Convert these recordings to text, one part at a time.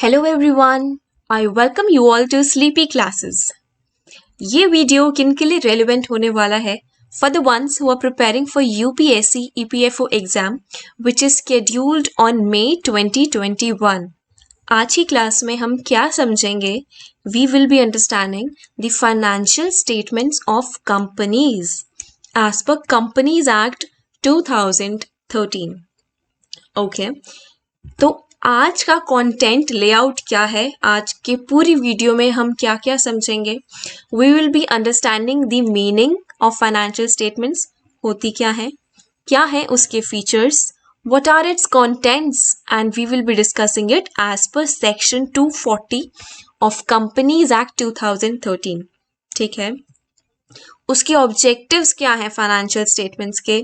Hello everyone, I welcome you all to Sleepy Classes. ये video किन के लिए रेलिवेंट होने वाला है? For the ones who are preparing for UPSC EPFO exam which is scheduled on May 2021. आज की क्लास में हम क्या समझेंगे? We will be understanding the financial statements of companies as per Companies Act 2013. Okay. तो आज का कंटेंट लेआउट क्या है? आज के पूरी वीडियो में हम क्या क्या समझेंगे? We will be understanding the meaning of financial statements, होती क्या है उसके features, what are its contents, and we will be discussing it as per section 240 of Companies Act 2013. ठीक है, उसके ऑब्जेक्टिव्स क्या हैं फाइनेंशियल स्टेटमेंट्स के,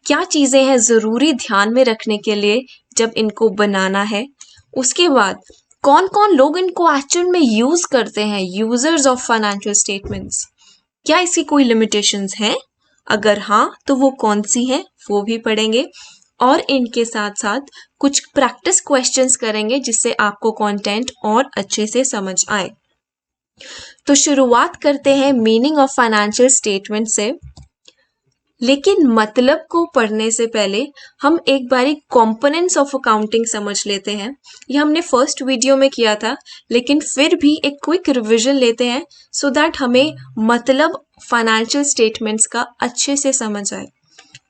क्या चीज़ें हैं ज़रूरी ध्यान में रखने के लिए जब इनको बनाना है, उसके बाद कौन कौन लोग इनको एक्चुअल में यूज़ करते हैं, यूजर्स ऑफ फाइनेंशियल स्टेटमेंट्स, क्या इसकी कोई लिमिटेशंस हैं, अगर हाँ तो वो कौन सी हैं वो भी पढ़ेंगे, और इनके साथ साथ कुछ प्रैक्टिस क्वेश्चंस करेंगे जिससे आपको कंटेंट और अच्छे से समझ आए। तो शुरुआत करते हैं मीनिंग ऑफ फाइनेंशियल स्टेटमेंट से। लेकिन मतलब को पढ़ने से पहले हम एक बारी कंपोनेंट्स ऑफ अकाउंटिंग समझ लेते हैं। ये हमने फर्स्ट वीडियो में किया था, लेकिन फिर भी एक क्विक रिवीजन लेते हैं सो दैट हमें मतलब फाइनेंशियल स्टेटमेंट्स का अच्छे से समझ आए।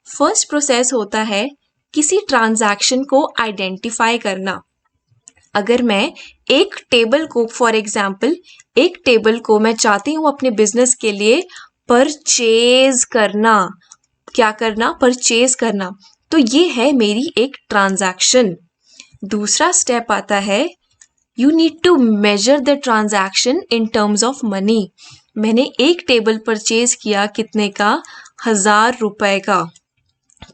फर्स्ट प्रोसेस होता है किसी ट्रांजैक्शन को आइडेंटिफाई करना। अगर मैं एक टेबल को, फॉर एग्जाम्पल एक टेबल को मैं चाहती हूँ अपने बिजनेस के लिए परचेज करना, क्या करना, परचेज करना, तो ये है मेरी एक ट्रांजैक्शन। दूसरा स्टेप आता है you need to measure the transaction in terms of money. मैंने एक टेबल परचेज किया, कितने का, 1000 रुपए का,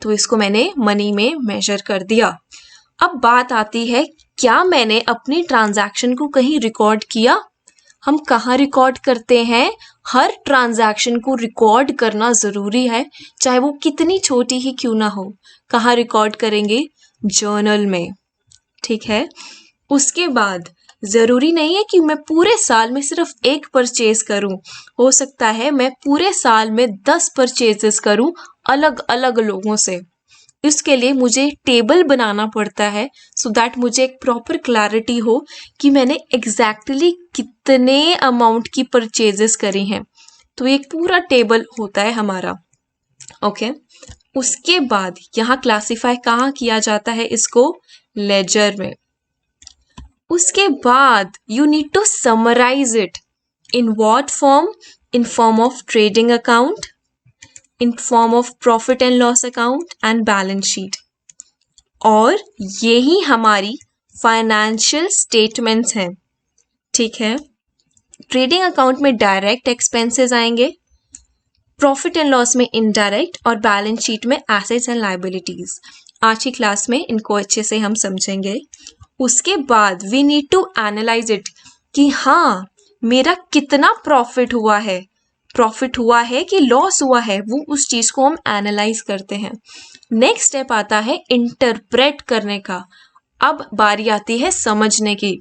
तो इसको मैंने मनी में मेजर कर दिया। अब बात आती है क्या मैंने अपनी ट्रांजैक्शन को कहीं रिकॉर्ड किया? हम कहाँ रिकॉर्ड करते हैं? हर ट्रांजैक्शन को रिकॉर्ड करना ज़रूरी है, चाहे वो कितनी छोटी ही क्यों ना हो। कहाँ रिकॉर्ड करेंगे? जर्नल में। ठीक है, उसके बाद ज़रूरी नहीं है कि मैं पूरे साल में सिर्फ एक परचेज करूं, हो सकता है मैं पूरे साल में 10 परचेजेस करूं अलग अलग लोगों से। इसके लिए मुझे टेबल बनाना पड़ता है सो दैट मुझे एक प्रॉपर क्लैरिटी हो कि मैंने एग्जैक्टली कितने अमाउंट की परचेजेस करी हैं। तो एक पूरा टेबल होता है हमारा। ओके, उसके बाद यहाँ क्लासीफाई कहाँ किया जाता है इसको? लेजर में। उसके बाद you need to summarise it in what form? In form of trading account, in form of profit and loss account and balance sheet। और यही हमारी फाइनेंशियल स्टेटमेंट्स हैं। ठीक है, ट्रेडिंग अकाउंट में डायरेक्ट एक्सपेंसेस आएंगे, प्रॉफिट एंड लॉस में indirect, और बैलेंस शीट में एसेट्स एंड लायबिलिटीज। आज की क्लास में इनको अच्छे से हम समझेंगे। उसके बाद we need to analyse it कि हाँ मेरा कितना प्रॉफिट हुआ है, प्रॉफिट हुआ है कि लॉस हुआ है, वो उस चीज़ को हम एनालाइज करते हैं। नेक्स्ट स्टेप आता है इंटरप्रेट करने का। अब बारी आती है समझने की।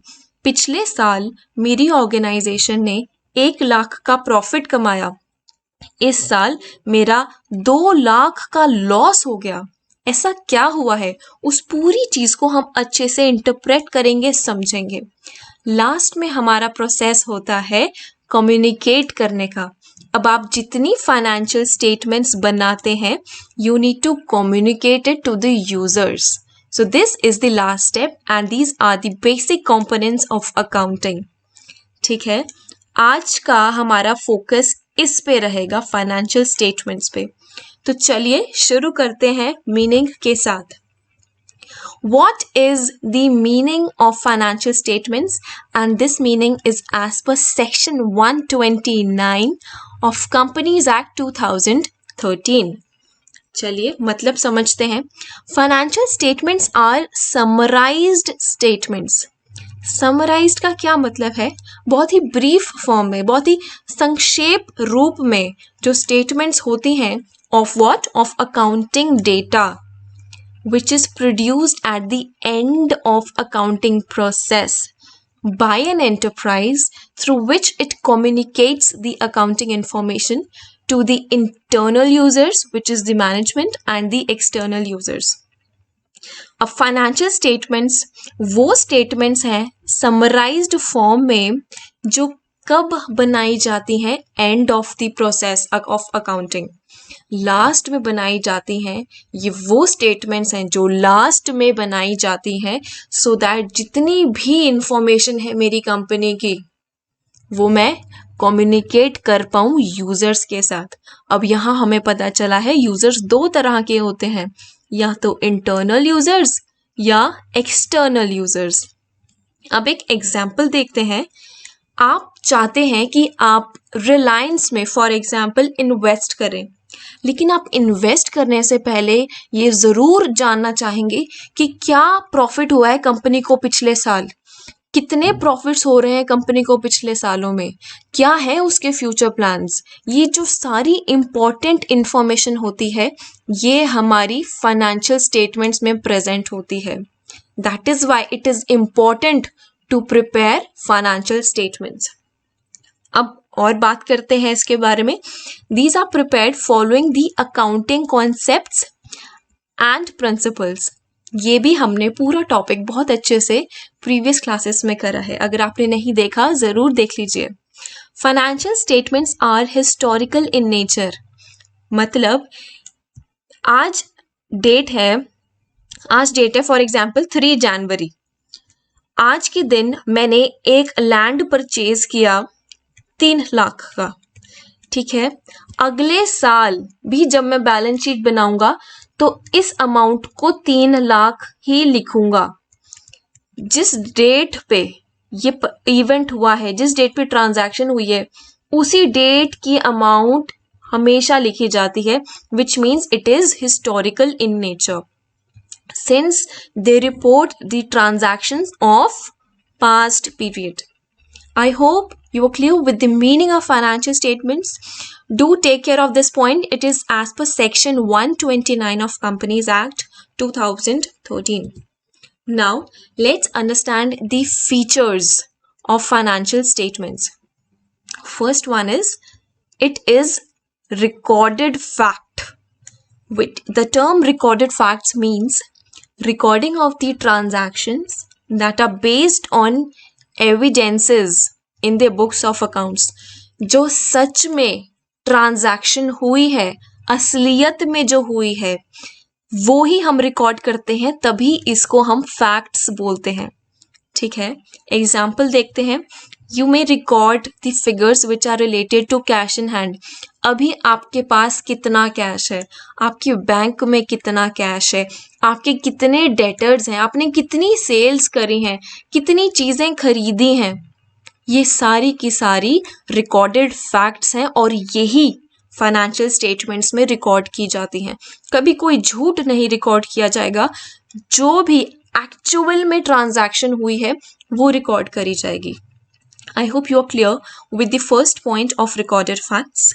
पिछले साल मेरी ऑर्गेनाइजेशन ने 1 लाख का प्रॉफिट कमाया, इस साल मेरा 2 लाख का लॉस हो गया, ऐसा क्या हुआ है? उस पूरी चीज़ को हम अच्छे से इंटरप्रेट करेंगे, समझेंगे। लास्ट में हमारा प्रोसेस होता है कम्युनिकेट करने का। अब आप जितनी फाइनेंशियल स्टेटमेंट्स बनाते हैं you need to communicate it to the users. So this is the last step and these are the basic components of accounting. ठीक है, आज का हमारा फोकस इस पे रहेगा, फाइनेंशियल स्टेटमेंट्स पे। तो चलिए शुरू करते हैं मीनिंग के साथ। What is the meaning of financial statements? And this meaning is as per section 129 of Companies Act 2013. चलिए मतलब समझते हैं। Financial statements are summarized statements. Summarized का क्या मतलब है? बहुत ही ब्रीफ फॉर्म में, बहुत ही संक्षेप रूप में जो स्टेटमेंट्स होती हैं of what? Of accounting data which is produced at the end of accounting process। by an enterprise through which it communicates the accounting information to the internal users, which is the management, and the external users. अब financial statements वो statements हैं summarised form में जो कब बनाई जाती हैं, end of the process of accounting, last में बनाई जाती हैं. ये वो स्टेटमेंट्स हैं जो लास्ट में बनाई जाती हैं, सो दैट जितनी भी इंफॉर्मेशन है मेरी कंपनी की वो मैं कम्युनिकेट कर पाऊँ यूजर्स के साथ. अब यहाँ हमें पता चला है यूजर्स दो तरह के होते हैं, या तो इंटरनल यूजर्स या एक्सटर्नल यूजर्स. अब एक एग्जाम्पल देखते हैं. आप चाहते हैं कि आप रिलायंस में फॉर एग्जाम्पल इन्वेस्ट करें, लेकिन आप इन्वेस्ट करने से पहले ये ज़रूर जानना चाहेंगे कि क्या प्रॉफिट हुआ है कंपनी को पिछले साल, कितने प्रॉफिट्स हो रहे हैं कंपनी को पिछले सालों में, क्या है उसके फ्यूचर प्लान्स. ये जो सारी इम्पॉर्टेंट इंफॉर्मेशन होती है ये हमारी फाइनेंशियल स्टेटमेंट्स में प्रेजेंट होती है. That is why it is important to prepare financial statements. अब और बात करते हैं इसके बारे में. These are prepared following the accounting concepts and principles. ये भी हमने पूरा टॉपिक बहुत अच्छे से प्रीवियस क्लासेस में करा है, अगर आपने नहीं देखा ज़रूर देख लीजिए. Financial statements are historical in nature. मतलब आज डेट है फॉर एग्जाम्पल 3 जनवरी. आज के दिन मैंने एक लैंड परचेज किया 3 लाख का, ठीक है. अगले साल भी जब मैं बैलेंस शीट बनाऊंगा तो इस अमाउंट को 3 लाख ही लिखूंगा. जिस डेट पे ये इवेंट हुआ है, जिस डेट पे ट्रांजैक्शन हुई है, उसी डेट की अमाउंट हमेशा लिखी जाती है, which means it is historical in nature, since they report the transactions of past period. I hope you are clear with the meaning of financial statements. Do take care of this point. It is as per section 129 of Companies Act 2013. Now let's understand the features of financial statements. First one is it is recorded fact. The term recorded facts means recording of the transactions that are based on evidences in the books of accounts. जो सच में transaction हुई है, असलियत में जो हुई है, वो ही हम रिकॉर्ड करते हैं, तभी इसको हम फैक्ट्स बोलते हैं. ठीक है. एग्जाम्पल देखते हैं. You may record the figures which are related to cash in hand. अभी आपके पास कितना कैश है, आपके बैंक में कितना कैश है, आपके कितने डेटर्स हैं, आपने कितनी सेल्स करी हैं, कितनी चीज़ें खरीदी हैं. ये सारी की सारी रिकॉर्डेड फैक्ट्स हैं और यही फाइनेंशियल स्टेटमेंट्स में रिकॉर्ड की जाती हैं. कभी कोई झूठ नहीं रिकॉर्ड किया जाएगा. जो भी एक्चुअल में ट्रांजैक्शन हुई है वो रिकॉर्ड करी जाएगी. I hope you are clear with the first point of recorded facts.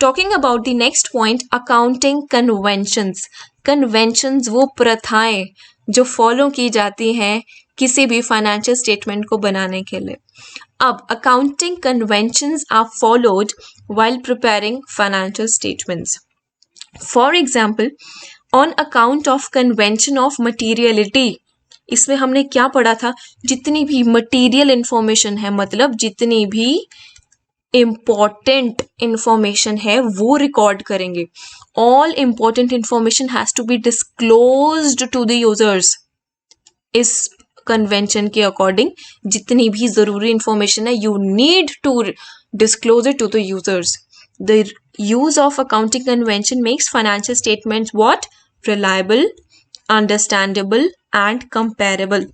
Talking about the next point, accounting conventions. Conventions वो प्रथाएं जो फॉलो की जाती हैं किसी भी फाइनेंशियल स्टेटमेंट को बनाने के लिए. अब accounting conventions are followed while preparing financial statements. For example, on account of convention of materiality. इसमें हमने क्या पढ़ा था, जितनी भी मटेरियल इंफॉर्मेशन है, मतलब जितनी भी इम्पॉर्टेंट इंफॉर्मेशन है वो रिकॉर्ड करेंगे. All important information has to be disclosed to the users. इस कन्वेंशन के अकॉर्डिंग जितनी भी ज़रूरी इंफॉर्मेशन है you need to disclose it to the users. The use of accounting convention makes financial statements what? Reliable, understandable and comparable.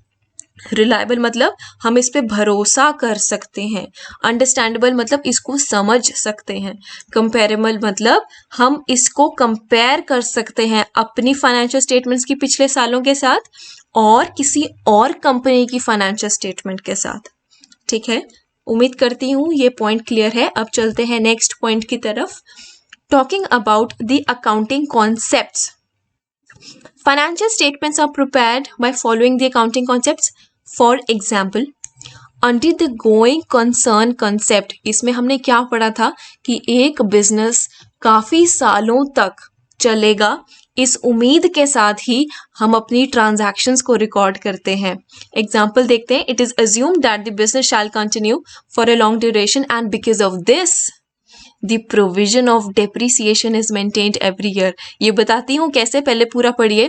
Reliable मतलब हम इस पे भरोसा कर सकते हैं. अंडरस्टैंडेबल मतलब इसको समझ सकते हैं. कंपेरेबल मतलब हम इसको कंपेयर कर सकते हैं अपनी फाइनेंशियल स्टेटमेंट्स की पिछले सालों के साथ और किसी और कंपनी की फाइनेंशियल स्टेटमेंट के साथ. ठीक है, उम्मीद करती हूँ ये पॉइंट क्लियर है. अब चलते हैं नेक्स्ट पॉइंट की तरफ. Talking about the accounting concepts. Financial statements are prepared by following the accounting concepts. For example, under the going concern concept, इसमें हमने क्या पढ़ा था कि एक बिजनेस काफी सालों तक चलेगा, इस उम्मीद के साथ ही हम अपनी ट्रांजैक्शंस को रिकॉर्ड करते हैं। एग्जाम्पल देखते हैं, it is assume that the business shall continue for a long duration and because of this the provision of depreciation is maintained every year. ये बताती हूँ कैसे, पहले पूरा पढ़िए।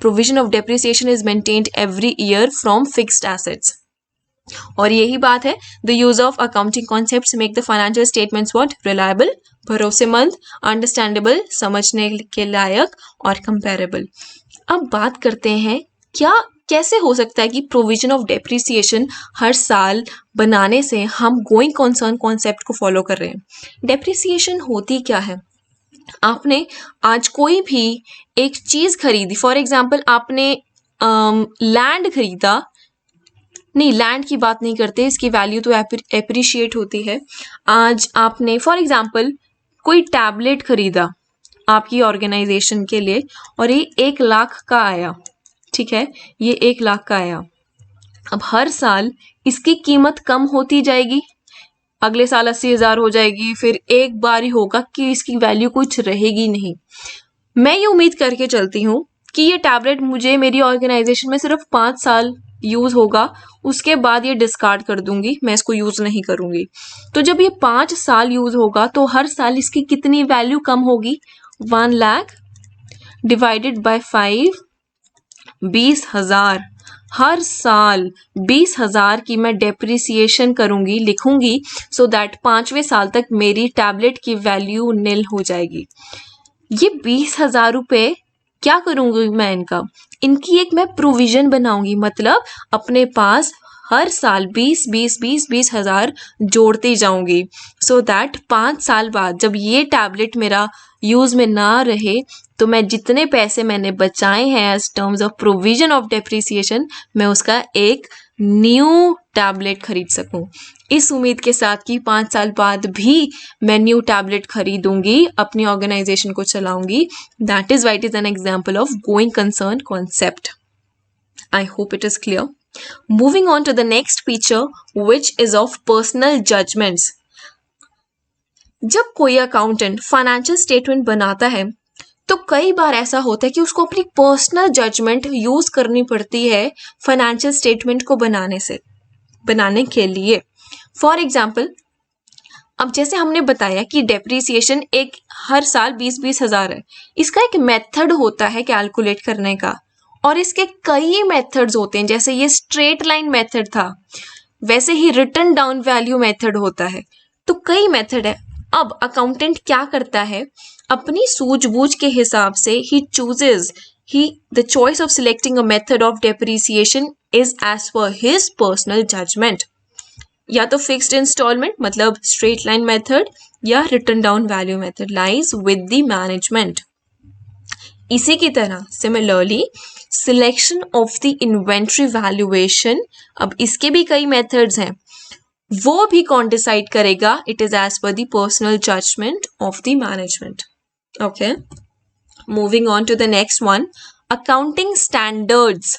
Provision of depreciation is maintained every year from fixed assets, और यही बात है, the use of accounting concepts make the financial statements what, reliable, भरोसेमंद, अंडरस्टैंडेबल, समझने के लायक और कंपेरेबल। अब बात करते हैं क्या कैसे हो सकता है कि प्रोविजन ऑफ डेप्रिसिएशन हर साल बनाने से हम गोइंग कंसर्न कॉन्सेप्ट को फॉलो कर रहे हैं। डेप्रिसिएशन होती क्या है? आपने आज कोई भी एक चीज खरीदी, फॉर एग्जाम्पल आपने लैंड खरीदा, नहीं लैंड की बात नहीं करते, इसकी वैल्यू तो एप्रिशिएट होती है। आज आपने फॉर एग्जाम्पल कोई टैबलेट खरीदा आपकी ऑर्गेनाइजेशन के लिए और ये 1 लाख का आया, ठीक है, ये 1 लाख का आया। अब हर साल इसकी कीमत कम होती जाएगी, अगले साल 80,000 हो जाएगी, फिर एक बार ही होगा कि इसकी वैल्यू कुछ रहेगी नहीं। मैं ये उम्मीद करके चलती हूँ कि ये टैबलेट मुझे मेरी ऑर्गेनाइजेशन में सिर्फ 5 साल यूज होगा, उसके बाद ये डिस्कार्ड कर दूंगी, मैं इसको यूज नहीं करूंगी। तो जब ये 5 साल यूज होगा तो हर साल इसकी कितनी वैल्यू कम होगी? 1 लाख डिवाइडेड बाय 5, 20,000। हर साल 20,000 की मैं डेप्रिसिएशन करूंगी, लिखूंगी, सो दैट 5वें साल तक मेरी टैबलेट की वैल्यू निल हो जाएगी। ये 20,000 रुपये क्या करूंगी मैं? इनकी एक मैं प्रोविजन बनाऊंगी, मतलब अपने पास हर साल 20,000 जोड़ती जाऊंगी, सो दैट 5 साल बाद जब ये टैबलेट मेरा यूज में ना रहे तो मैं जितने पैसे मैंने बचाए हैं as terms of provision of depreciation, मैं उसका एक न्यू टैबलेट खरीद सकूं, इस उम्मीद के साथ कि 5 साल बाद भी मैं न्यू टैबलेट खरीदूंगी, अपनी ऑर्गेनाइजेशन को चलाऊंगी। That is why it is an example of going concern concept. I hope it is clear. Moving on to the next feature which is of personal judgements. जब कोई अकाउंटेंट फाइनेंशियल स्टेटमेंट बनाता है तो कई बार ऐसा होता है कि उसको अपनी पर्सनल जजमेंट यूज करनी पड़ती है फाइनेंशियल स्टेटमेंट को बनाने के लिए। फॉर एग्जाम्पल, अब जैसे हमने बताया कि डेप्रिसिएशन एक हर साल 20,000 है, इसका एक मेथड होता है कैलकुलेट करने का, और इसके कई मेथड्स होते हैं। जैसे ये स्ट्रेट लाइन मेथड था, वैसे ही रिटन डाउन वैल्यू मेथड होता है, तो कई मेथड है। अब अकाउंटेंट क्या करता है, अपनी सूझबूझ के हिसाब से the choice of selecting a method of depreciation is as per his personal judgment. या तो फिक्स्ड इंस्टॉलमेंट मतलब स्ट्रेट लाइन मेथड, या written down value method lies with the management. इसी की तरह similarly selection of the inventory valuation, अब इसके भी कई मेथड्स हैं, वो भी कौन डिसाइड करेगा? It is as per the personal judgement of the management. Okay, moving on to the next one, accounting standards.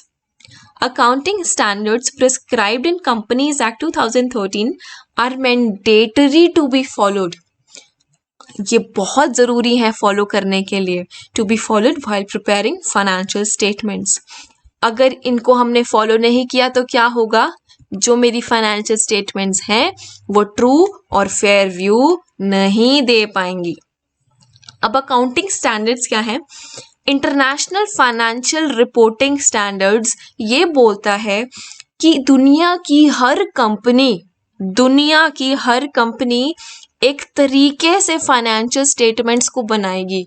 Accounting standards prescribed in Companies Act 2013 are mandatory to be followed. ये बहुत ज़रूरी है follow करने के लिए, to be followed while preparing financial statements. अगर इनको हमने फॉलो नहीं किया तो क्या होगा? जो मेरी फाइनेंशियल स्टेटमेंट्स हैं वो ट्रू और फेयर व्यू नहीं दे पाएंगी। अब अकाउंटिंग स्टैंडर्ड्स क्या है? इंटरनेशनल फाइनेंशियल रिपोर्टिंग स्टैंडर्ड्स ये बोलता है कि दुनिया की हर कंपनी एक तरीके से फाइनेंशियल स्टेटमेंट्स को बनाएगी।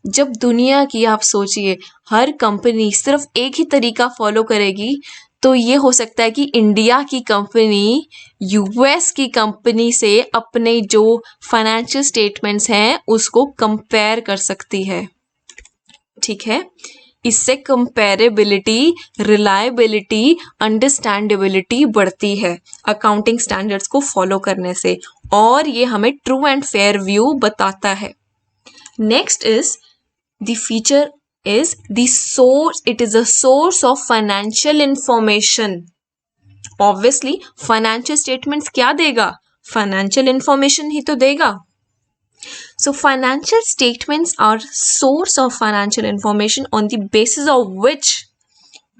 जब दुनिया की, आप सोचिए, हर कंपनी सिर्फ एक ही तरीका फॉलो करेगी, तो ये हो सकता है कि इंडिया की कंपनी यूएस की कंपनी से अपने जो फाइनेंशियल स्टेटमेंट्स हैं उसको कंपेयर कर सकती है। ठीक है, इससे कंपेरेबिलिटी, रिलायबिलिटी, अंडरस्टैंडेबिलिटी बढ़ती है अकाउंटिंग स्टैंडर्ड्स को फॉलो करने से, और ये हमें ट्रू एंड फेयर व्यू बताता है। Next is the feature is the source, it is a source of financial information. Obviously financial statements क्या देगा? फाइनेंशियल इंफॉर्मेशन ही तो देगा. So financial statements are source of financial information on the basis of which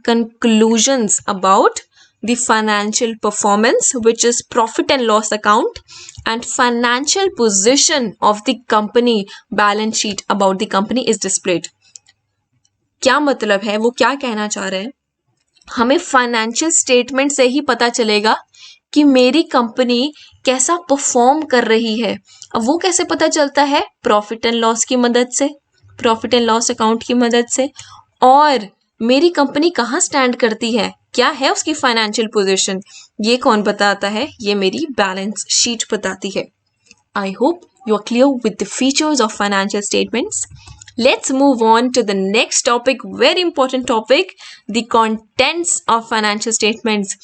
conclusions about the financial performance, which is profit and loss account, and financial position of the company, balance sheet about the company is displayed. क्या मतलब है, वो क्या कहना चाह रहे हैं? हमें फाइनेंशियल स्टेटमेंट से ही पता चलेगा कि मेरी कंपनी कैसा परफॉर्म कर रही है. अब वो कैसे पता चलता है? प्रॉफिट एंड लॉस की मदद से, प्रॉफिट एंड लॉस अकाउंट की मदद से. और मेरी कंपनी कहाँ स्टैंड करती है, क्या है उसकी फाइनेंशियल पोजीशन, ये कौन बताता है? ये मेरी बैलेंस शीट बताती है. I hope you are clear with the features of financial statements. Let's move on to the next topic, very important topic, the contents of financial statements.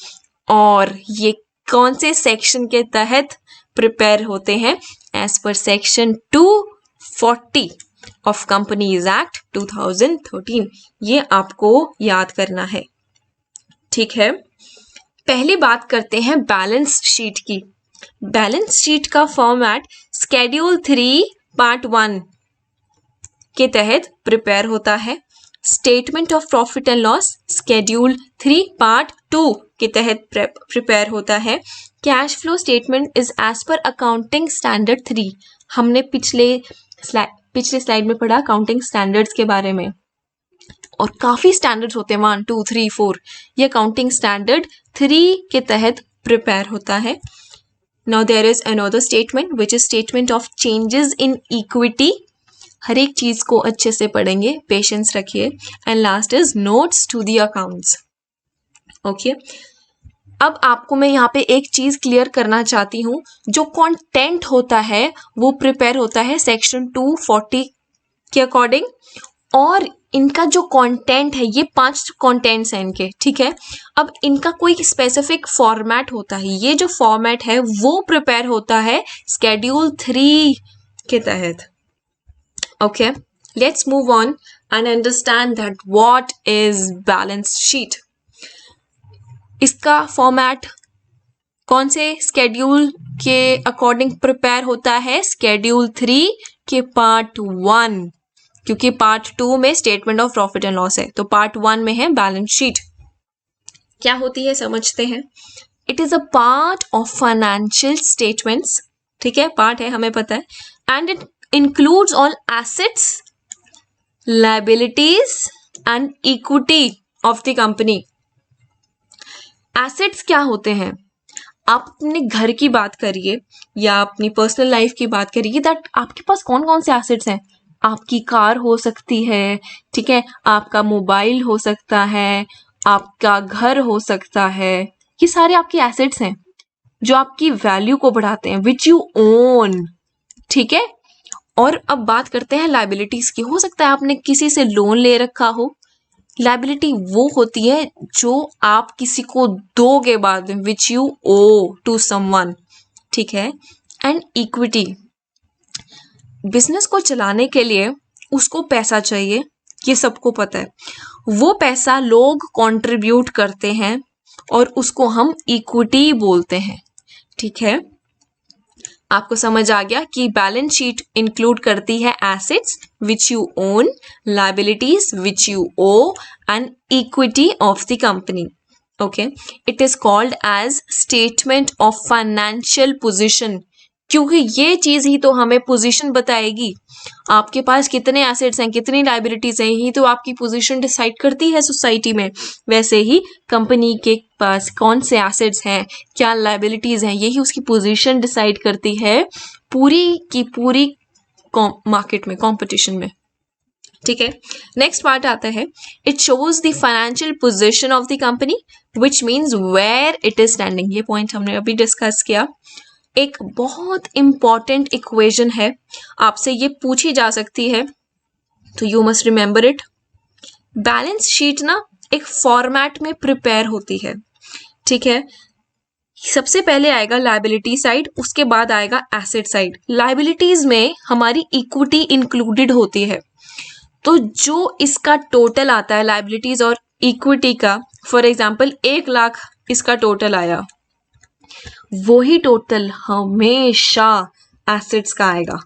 और ये कौन से सेक्शन के तहत प्रिपेयर होते हैं? As per section 240 of companies act 2013. ये आपको याद करना है. ठीक है, पहली बात करते हैं बैलेंस शीट की. बैलेंस शीट का फॉर्मेट स्केड्यूल 3 पार्ट 1 के तहत प्रिपेयर होता है. Statement of profit and loss schedule 3 part 2 के तहत प्रिपेयर होता है. Cash flow statement is as per accounting standard 3. हमने पिछले स्लाइड में पढ़ा अकाउंटिंग स्टैंडर्ड्स के बारे में, और काफ़ी स्टैंडर्ड्स होते हैं 1 2 3 4. ये अकाउंटिंग स्टैंडर्ड 3 के तहत प्रिपेयर होता है. Now there is another statement which is statement of changes in equity. हर एक चीज को अच्छे से पढ़ेंगे, पेशेंस रखिए. And last is notes to the accounts. Okay, अब आपको मैं यहाँ पे एक चीज क्लियर करना चाहती हूँ. जो कंटेंट होता है वो प्रिपेयर होता है सेक्शन 240 के अकॉर्डिंग, और इनका जो कंटेंट है, ये 5 कंटेंट्स हैं इनके. ठीक है, अब इनका कोई स्पेसिफिक फॉर्मेट होता है. ये जो फॉर्मेट है वो प्रिपेयर होता है स्केड्यूल 3 के तहत. Okay, let's move on and understand that what is balance sheet. इसका फॉर्मेट कौन से स्केड्यूल के अकॉर्डिंग प्रिपेयर होता है? स्केड्यूल 3 के पार्ट 1, क्योंकि पार्ट 2 में statement of profit and loss है, तो पार्ट 1 में है बैलेंस शीट. क्या होती है समझते हैं. It is a part of financial statements. ठीक है, पार्ट है, हमें पता है. And it includes all assets, liabilities and equity of the company. Assets क्या होते हैं? आप अपने घर की बात करिए या अपनी पर्सनल लाइफ की बात करिए, दैट आपके पास कौन कौन से एसेट्स हैं. आपकी कार हो सकती है, ठीक है, आपका मोबाइल हो सकता है, आपका घर हो सकता है. ये सारे आपके एसेट्स हैं जो आपकी वैल्यू को बढ़ाते हैं, विच यू ओन. ठीक है, और अब बात करते हैं लायबिलिटीज की. हो सकता है आपने किसी से लोन ले रखा हो. लायबिलिटी वो होती है जो आप किसी को दोगे बाद में, which you owe to someone. ठीक है, एंड इक्विटी, बिजनेस को चलाने के लिए उसको पैसा चाहिए, ये सबको पता है. वो पैसा लोग कंट्रीब्यूट करते हैं और उसको हम इक्विटी बोलते हैं. ठीक है, आपको समझ आ गया कि बैलेंस शीट इंक्लूड करती है assets which you own, liabilities which you owe, and equity of the company. Okay, it is called as statement of financial position, क्योंकि ये चीज ही तो हमें पोजीशन बताएगी. आपके पास कितने एसेट्स हैं, कितनी लायबिलिटीज हैं, यही तो आपकी पोजीशन डिसाइड करती है सोसाइटी में. वैसे ही कंपनी के पास कौन से एसेट्स हैं, क्या लायबिलिटीज हैं, यही उसकी पोजीशन डिसाइड करती है पूरी की पूरी मार्केट में, कंपटीशन में. ठीक है, नेक्स्ट पार्ट आता है. It shows the financial position of the company which means where it is standing. ये पॉइंट हमने अभी डिस्कस किया. एक बहुत इंपॉर्टेंट इक्वेशन है, आपसे ये पूछी जा सकती है, तो you must remember it. Balance sheet ना एक फॉर्मेट में प्रिपेयर होती है. ठीक है, सबसे पहले आएगा लायबिलिटी साइड, उसके बाद आएगा एसेट साइड. लायबिलिटीज में हमारी इक्विटी इंक्लूडेड होती है, तो जो इसका टोटल आता है लायबिलिटीज और इक्विटी का, फॉर एग्जाम्पल 1 लाख इसका टोटल आया, वही टोटल हमेशा एसेट्स का आएगा।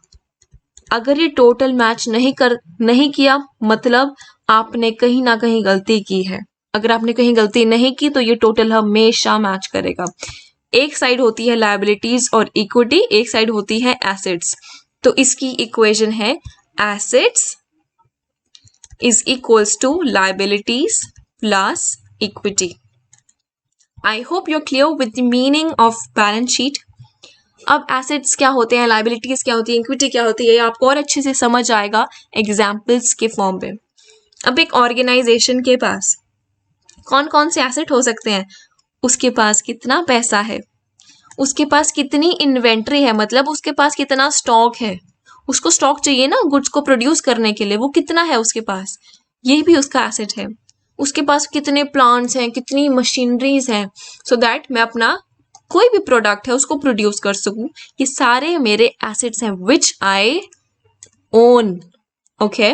अगर ये टोटल मैच नहीं किया मतलब आपने कहीं ना कहीं गलती की है। अगर आपने कहीं गलती नहीं की तो ये टोटल हमेशा मैच करेगा। एक साइड होती है लायबिलिटीज और इक्विटी, एक साइड होती है एसेट्स। तो इसकी इक्वेशन है assets is equals to liabilities plus equity. I hope you are clear with the meaning of balance sheet. अब एसेट्स क्या होते हैं, लायबिलिटीज क्या होती है, इक्विटी क्या होती है, आपको और अच्छे से समझ आएगा एग्जाम्पल्स के फॉर्म में। अब एक ऑर्गेनाइजेशन के पास कौन कौन से एसेट हो सकते हैं, उसके पास कितना पैसा है, उसके पास कितनी इन्वेंट्री है, मतलब उसके पास कितना स्टॉक है, उसको स्टॉक चाहिए ना गुड्स को प्रोड्यूस करने के लिए, वो कितना है उसके पास, ये भी उसका एसेट है। उसके पास कितने प्लांट्स हैं, कितनी मशीनरीज हैं, सो दैट मैं अपना कोई भी प्रोडक्ट है उसको प्रोड्यूस कर सकूं। ये सारे मेरे एसेट्स हैं विच आई ओन। ओके,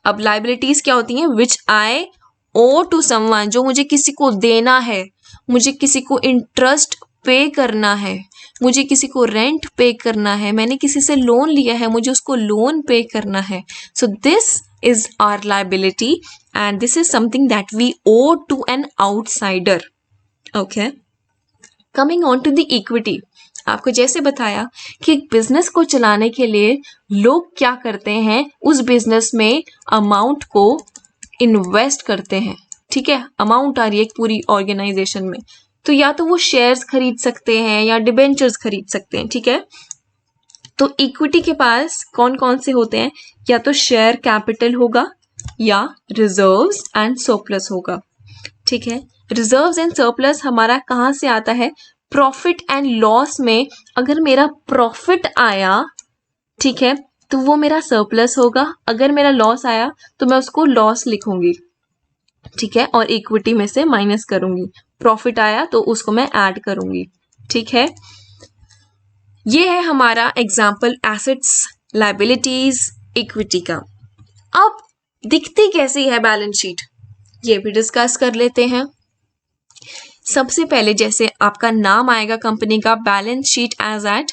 अब लाइबिलिटीज क्या होती हैं, विच आई ओ टू समवन, जो मुझे किसी को देना है, मुझे किसी को इंटरेस्ट पे करना है, मुझे किसी को रेंट पे करना है, मैंने किसी से लोन लिया है, मुझे उसको लोन पे करना है। So this is our liability and this is something that we owe to an outsider. Okay, coming on to the equity. आपको जैसे बताया कि एक बिजनेस को चलाने के लिए लोग क्या करते हैं, उस बिजनेस में अमाउंट को इन्वेस्ट करते हैं। ठीक है, अमाउंट आ रही है एक पूरी ऑर्गेनाइजेशन में, तो या तो वो शेयर्स खरीद सकते हैं या डिबेंचर्स खरीद सकते हैं। ठीक है, तो इक्विटी के पास कौन कौन से होते हैं, या तो शेयर कैपिटल होगा या रिजर्व्स एंड सरप्लस होगा। ठीक है, रिजर्व्स एंड सरप्लस हमारा कहाँ से आता है, प्रॉफिट एंड लॉस में। अगर मेरा प्रॉफिट आया, ठीक है, तो वो मेरा सरप्लस होगा, अगर मेरा लॉस आया तो मैं उसको लॉस लिखूंगी। ठीक है, और इक्विटी में से माइनस करूंगी, प्रॉफिट आया तो उसको मैं ऐड करूंगी। ठीक है, ये है हमारा एग्जाम्पल एसेट्स, लायबिलिटीज, इक्विटी का। अब दिखती कैसी है बैलेंस शीट, ये भी डिस्कस कर लेते हैं। सबसे पहले जैसे आपका नाम आएगा कंपनी का, बैलेंस शीट एज एट,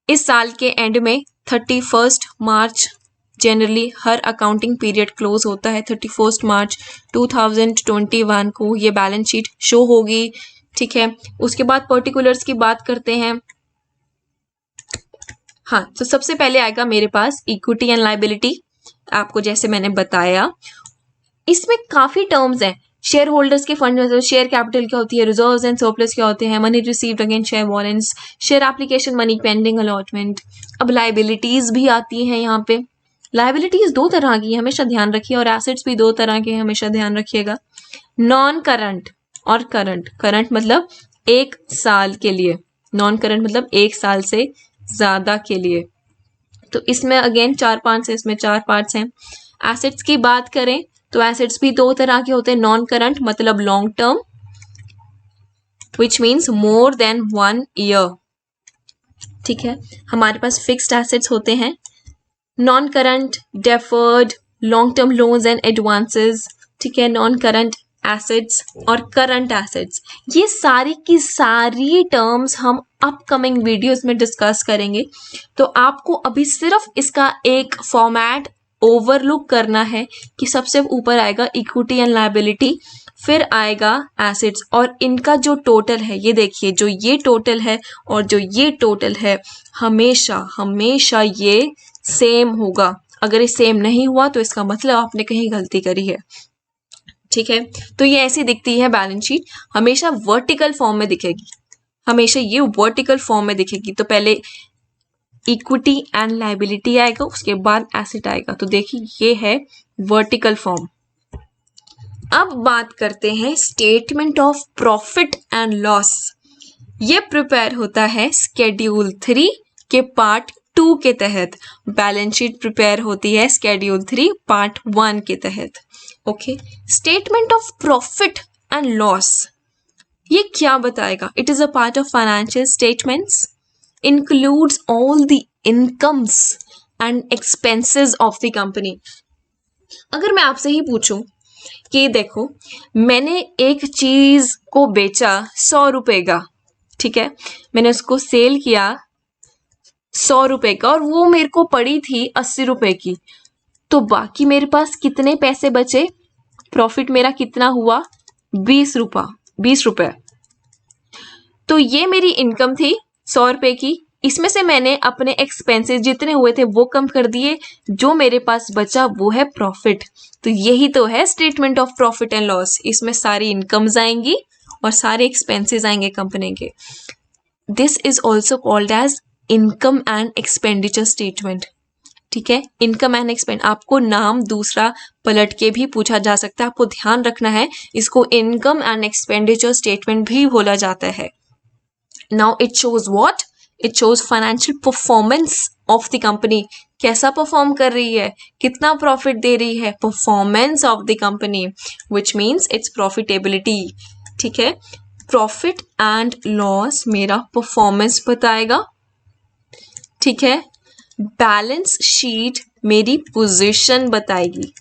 इस साल के एंड में 31 मार्च जनरली हर अकाउंटिंग पीरियड क्लोज होता है, 31 मार्च 2021 को ये बैलेंस शीट शो होगी। ठीक है, उसके बाद पर्टिकुलर्स की बात करते हैं। हाँ, तो सबसे पहले आएगा मेरे पास इक्विटी एंड लायबिलिटी। आपको जैसे मैंने बताया इसमें काफी टर्म्स हैं, शेयर होल्डर्स के फंड, शेयर कैपिटल क्या होती है, रिजर्व्स एंड सरप्लस क्या होते हैं, money received against share warrants, share application, money pending allotment. अब लायबिलिटीज भी आती हैं यहाँ पे। लायबिलिटीज दो तरह की हमेशा ध्यान रखिए, और एसेट्स भी दो तरह के हमेशा ध्यान रखिएगा, नॉन करंट और करंट। करंट मतलब एक साल के लिए, नॉन करंट मतलब एक साल से ज्यादा के लिए। तो इसमें अगेन 4-5 है, इसमें 4 पार्ट्स हैं। एसेट्स की बात करें तो एसेट्स भी दो तरह के होते हैं, नॉन करंट मतलब long term which means more than 1 year. ठीक है, हमारे पास फिक्स्ड एसेट्स होते हैं, non current, deferred, long term loans and advances. ठीक है, नॉन करंट एसेट्स और करंट एसेट्स, ये सारी की सारी टर्म्स हम अपकमिंग वीडियोस में डिस्कस करेंगे। तो आपको अभी सिर्फ इसका एक फॉर्मेट ओवरलुक करना है कि सबसे ऊपर आएगा इक्विटी एंड लायबिलिटी, फिर आएगा एसेट्स, और इनका जो टोटल है ये देखिए, जो ये टोटल है और जो ये टोटल है हमेशा हमेशा ये सेम होगा। अगर ये सेम नहीं हुआ तो इसका मतलब आपने कहीं गलती करी है। ठीक है, तो ये ऐसी दिखती है बैलेंस शीट, हमेशा वर्टिकल फॉर्म में दिखेगी, हमेशा ये वर्टिकल फॉर्म में दिखेगी। तो पहले इक्विटी एंड लायबिलिटी आएगा, उसके बाद एसेट आएगा। तो देखिए ये है वर्टिकल फॉर्म। अब बात करते हैं statement of profit and loss. ये प्रिपेयर होता है स्केड्यूल 3 के पार्ट 2 के तहत। बैलेंस शीट प्रिपेयर होती है स्केड्यूल 3 पार्ट 1 के तहत। Okay, statement of profit and loss ये क्या बताएगा? It is a part of financial statements, includes all the incomes and expenses of the company. अगर मैं आपसे ही पूछूं कि देखो मैंने एक चीज को बेचा 100 रुपए का, ठीक है, मैंने उसको सेल किया 100 रुपए का और वो मेरे को पड़ी थी 80 रुपए की, तो बाकी मेरे पास कितने पैसे बचे, प्रॉफिट मेरा कितना हुआ, 20 रुपए। तो ये मेरी इनकम थी 100 रुपए की, इसमें से मैंने अपने एक्सपेंसेस जितने हुए थे वो कम कर दिए, जो मेरे पास बचा वो है प्रॉफिट। तो यही तो है statement of profit and loss, इसमें सारी इनकम्स आएंगी और सारे एक्सपेंसेस आएंगे कंपनी के। This is also called as income and expenditure statement, ठीक है। इनकम एंड एक्सपेंड, आपको नाम दूसरा पलट के भी पूछा जा सकता है, आपको ध्यान रखना है, इसको इनकम एंड एक्सपेंडिचर स्टेटमेंट भी बोला जाता है। Now it shows what, it shows financial performance of the company, कैसा परफॉर्म कर रही है, कितना प्रॉफिट दे रही है, performance of the company which means it's profitability, ठीक है। प्रॉफिट एंड लॉस मेरा परफॉर्मेंस बताएगा, ठीक है। बैलेंस शीट मेरी पोजीशन बताएगी,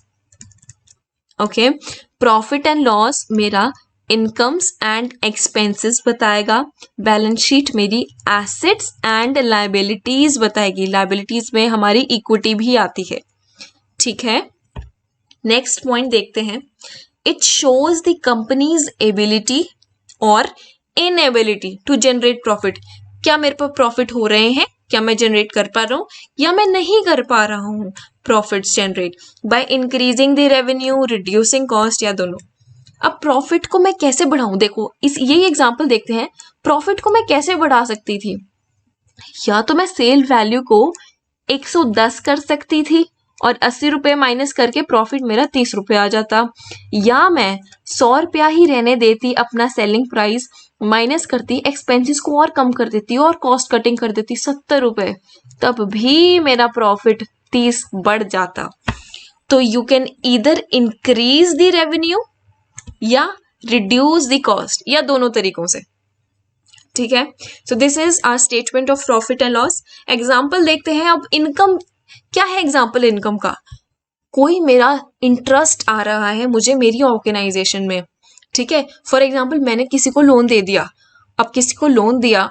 ओके। प्रॉफिट एंड लॉस मेरा इनकम्स एंड एक्सपेंसेस बताएगा, बैलेंस शीट मेरी एसेट्स एंड लायबिलिटीज बताएगी, लायबिलिटीज में हमारी इक्विटी भी आती है, ठीक है। नेक्स्ट पॉइंट देखते हैं, it shows the companies ability और इनएबिलिटी टू जनरेट प्रॉफिट, क्या मेरे पर प्रॉफिट हो रहे हैं, क्या मैं जनरेट कर पा रहा हूँ या मैं नहीं कर पा रहा हूँ profits generate, by increasing the revenue, reducing cost, या दोनों। अब प्रॉफिट को मैं कैसे बढ़ाऊं, देखो इस यही एग्जांपल देखते हैं, प्रॉफिट को मैं कैसे बढ़ा सकती थी, या तो मैं सेल वैल्यू को 110 कर सकती थी और 80 रुपये माइनस करके प्रॉफिट मेरा 30 रुपये आ जाता, या मैं 100 रुपया ही रहने देती अपना सेलिंग प्राइस, माइनस करती एक्सपेंसेस को और कम कर देती और कॉस्ट कटिंग कर देती 70 रुपये, तब भी मेरा प्रॉफिट 30 बढ़ जाता। तो you can either increase the revenue या रिड्यूस द कॉस्ट, या दोनों तरीकों से, ठीक है। So this is our statement of profit and loss. Example देखते हैं। अब इनकम क्या है, एग्जाम्पल इनकम का, कोई मेरा इंटरेस्ट आ रहा है मुझे मेरी ऑर्गेनाइजेशन में, ठीक है। फॉर एग्जाम्पल मैंने किसी को लोन दे दिया, अब किसी को लोन दिया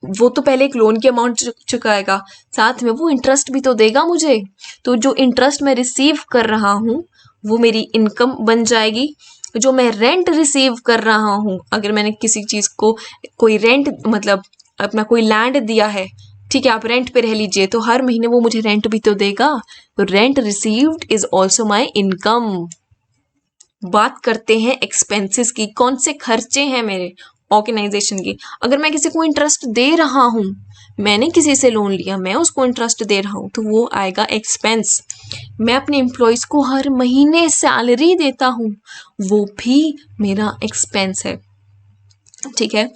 वो तो पहले एक लोन की अमाउंट चुकाएगा, साथ में वो इंटरेस्ट भी तो देगा मुझे, तो जो इंटरेस्ट मैं रिसीव कर रहा हूँ वो मेरी इनकम बन जाएगी। जो मैं रेंट रिसीव कर रहा हूँ, अगर मैंने किसी चीज को कोई रेंट मतलब अपना कोई लैंड दिया है, ठीक है, आप रेंट पे रह लीजिए, तो हर महीने वो मुझे रेंट भी तो देगा, तो rent received is also my income. बात करते हैं एक्सपेंसेस की, कौन से खर्चे हैं मेरे ऑर्गेनाइजेशन की। अगर मैं किसी को इंटरेस्ट दे रहा हूँ, मैंने किसी से लोन लिया, मैं उसको इंटरेस्ट दे रहा हूँ, तो वो आएगा एक्सपेंस। मैं अपने एम्प्लॉयज को हर महीने सैलरी देता हूँ, वो भी मेरा एक्सपेंस है, ठीक है।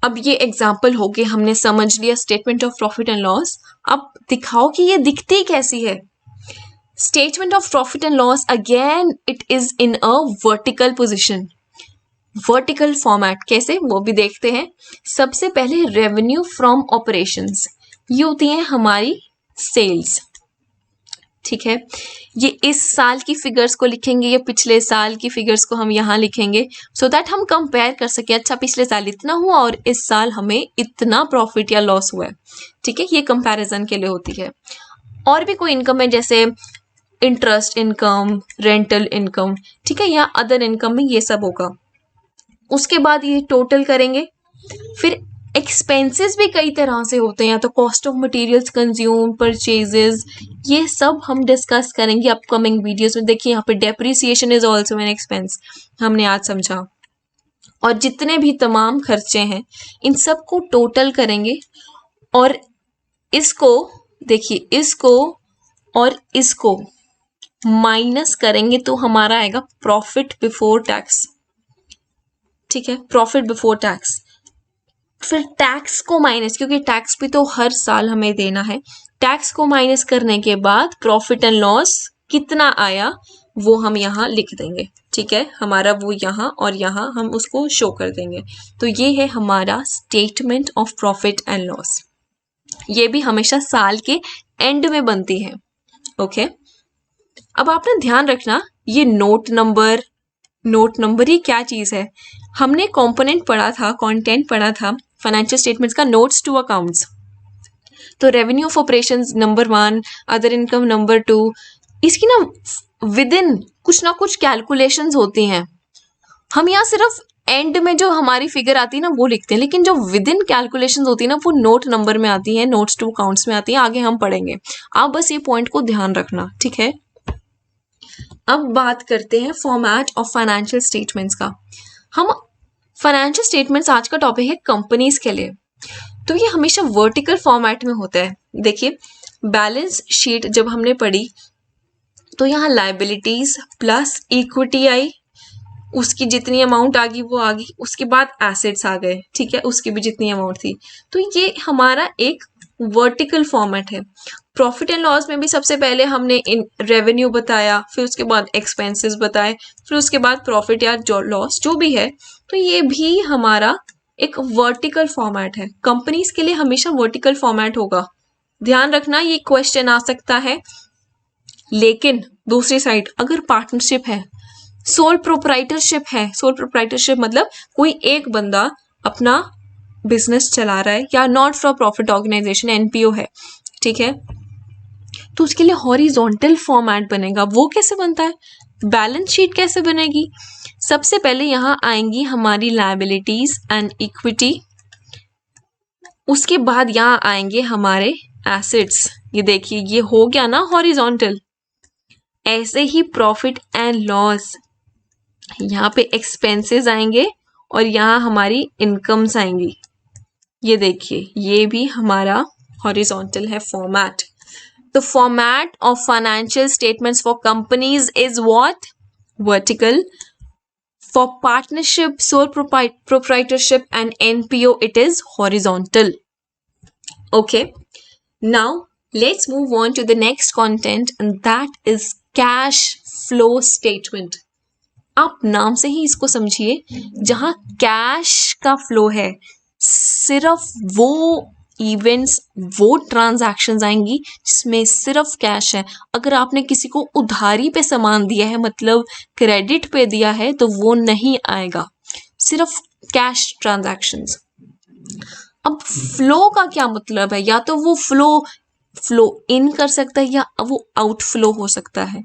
अब ये एग्जाम्पल हो गए, हमने समझ लिया statement of profit and loss. अब दिखाओ कि ये दिखती कैसी है। Statement of profit and loss, again it is in a vertical position, vertical format, कैसे वो भी देखते हैं। सबसे पहले रेवेन्यू फ्रॉम ऑपरेशंस, ये होती है हमारी सेल्स, ठीक है। ये इस साल की फिगर्स को लिखेंगे, ये पिछले साल की फिगर्स को हम यहाँ लिखेंगे, सो दैट हम कंपेयर कर सके, अच्छा पिछले साल इतना हुआ और इस साल हमें इतना प्रॉफिट या लॉस हुआ है, ठीक है। ये कंपैरिजन के लिए होती है। और भी कोई इनकम है जैसे इंटरेस्ट इनकम, रेंटल इनकम, ठीक है, या अदर इनकम में ये सब होगा। उसके बाद ये टोटल करेंगे। फिर एक्सपेंसेस भी कई तरह से होते हैं, या तो cost of materials consume, purchases, ये सब हम डिस्कस करेंगे अपकमिंग वीडियोस में। देखिए यहाँ पे depreciation is also an expense, हमने आज समझा। और जितने भी तमाम खर्चे हैं इन सब को टोटल करेंगे और इसको देखिए, इसको और इसको माइनस करेंगे तो हमारा आएगा प्रॉफिट बिफोर टैक्स, ठीक है, प्रॉफिट बिफोर टैक्स। फिर टैक्स को माइनस, क्योंकि टैक्स भी तो हर साल हमें देना है, टैक्स को माइनस करने के बाद प्रॉफिट एंड लॉस कितना आया वो हम यहाँ लिख देंगे, ठीक है, हमारा वो यहाँ और यहाँ हम उसको शो कर देंगे। तो ये है हमारा statement of profit and loss. ये भी हमेशा साल के एंड में बनती है, ओके। अब आपने ध्यान रखना, ये नोट नंबर नोट नंबर ही क्या चीज़ है? हमने कंपोनेंट पढ़ा था, कंटेंट पढ़ा था फाइनेंशियल स्टेटमेंट्स का, नोट्स टू अकाउंट्स। तो revenue of operations number 1, other income number 2, इसकी ना विद इन कुछ ना कुछ कैलकुलेशंस होती हैं। हम यहाँ सिर्फ एंड में जो हमारी फिगर आती है ना वो लिखते हैं, लेकिन जो विद इन कैलकुलेशंस होती है ना वो नोट नंबर में आती है, नोट्स टू अकाउंट्स में आती है, आगे हम पढ़ेंगे। आप बस ये पॉइंट को ध्यान रखना, ठीक है। अब बात करते हैं फॉर्मेट ऑफ फाइनेंशियल स्टेटमेंट्स का। हम फाइनेंशियल स्टेटमेंट्स आज का टॉपिक है कंपनीज के लिए, तो ये हमेशा वर्टिकल फॉर्मेट में होता है। देखिए बैलेंस शीट जब हमने पढ़ी तो यहाँ लायबिलिटीज प्लस इक्विटी आई, उसकी जितनी अमाउंट आ गई वो आ गई, उसके बाद एसेट्स आ गए, ठीक है, उसकी भी जितनी अमाउंट थी। तो ये हमारा एक वर्टिकल फॉर्मेट है। प्रॉफिट एंड लॉस में भी सबसे पहले हमने इन रेवेन्यू बताया, फिर उसके बाद एक्सपेंसेस बताए, फिर उसके बाद प्रॉफिट या लॉस जो भी है। तो ये भी हमारा एक वर्टिकल फॉर्मेट है। कंपनीज के लिए हमेशा वर्टिकल फॉर्मेट होगा, ध्यान रखना, ये क्वेश्चन आ सकता है। लेकिन दूसरी साइड अगर पार्टनरशिप है, सोल प्रोप्राइटरशिप है, सोल प्रोप्राइटरशिप मतलब कोई एक बंदा अपना बिजनेस चला रहा है, या not for profit organisation NPO है, ठीक है, तो उसके लिए हॉरिजॉन्टल फॉर्मेट बनेगा। वो कैसे बनता है? बैलेंस शीट कैसे बनेगी? सबसे पहले यहाँ आएंगी हमारी लायबिलिटीज एंड इक्विटी, उसके बाद यहाँ आएंगे हमारे एसेट्स। ये देखिए ये हो गया ना हॉरिजॉन्टल। ऐसे ही प्रॉफिट एंड लॉस, यहाँ पे एक्सपेंसेस आएंगे और यहाँ हमारी इनकम्स आएंगी। ये देखिए ये भी हमारा हॉरिजॉन्टल है format. The format of financial statements for companies is what? Vertical. For partnership, sole proprietorship and NPO, it is horizontal. Okay. Now, let's move on to the next content, and that is cash flow statement. आप नाम से ही इसको समझिए, जहां cash का flow है, सिर्फ वो इवेंट्स, वो ट्रांजैक्शंस आएंगी जिसमें सिर्फ कैश है। अगर आपने किसी को उधारी पे सामान दिया है, मतलब क्रेडिट पे दिया है, तो वो नहीं आएगा, सिर्फ कैश ट्रांजैक्शंस। अब फ्लो का क्या मतलब है? या तो वो फ्लो इन कर सकता है या वो आउटफ्लो हो सकता है।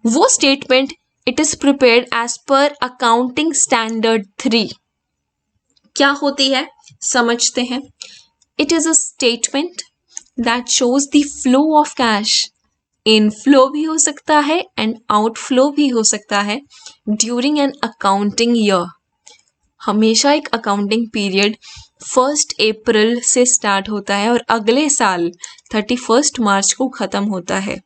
वो statement it is prepared as per accounting standard 3 क्या होती है समझते हैं। It is a statement that shows the flow of cash. Inflow भी हो सकता है and outflow भी हो सकता है during an accounting year. हमेशा एक अकाउंटिंग पीरियड 1 अप्रैल से स्टार्ट होता है और अगले साल 31 मार्च को ख़त्म होता है।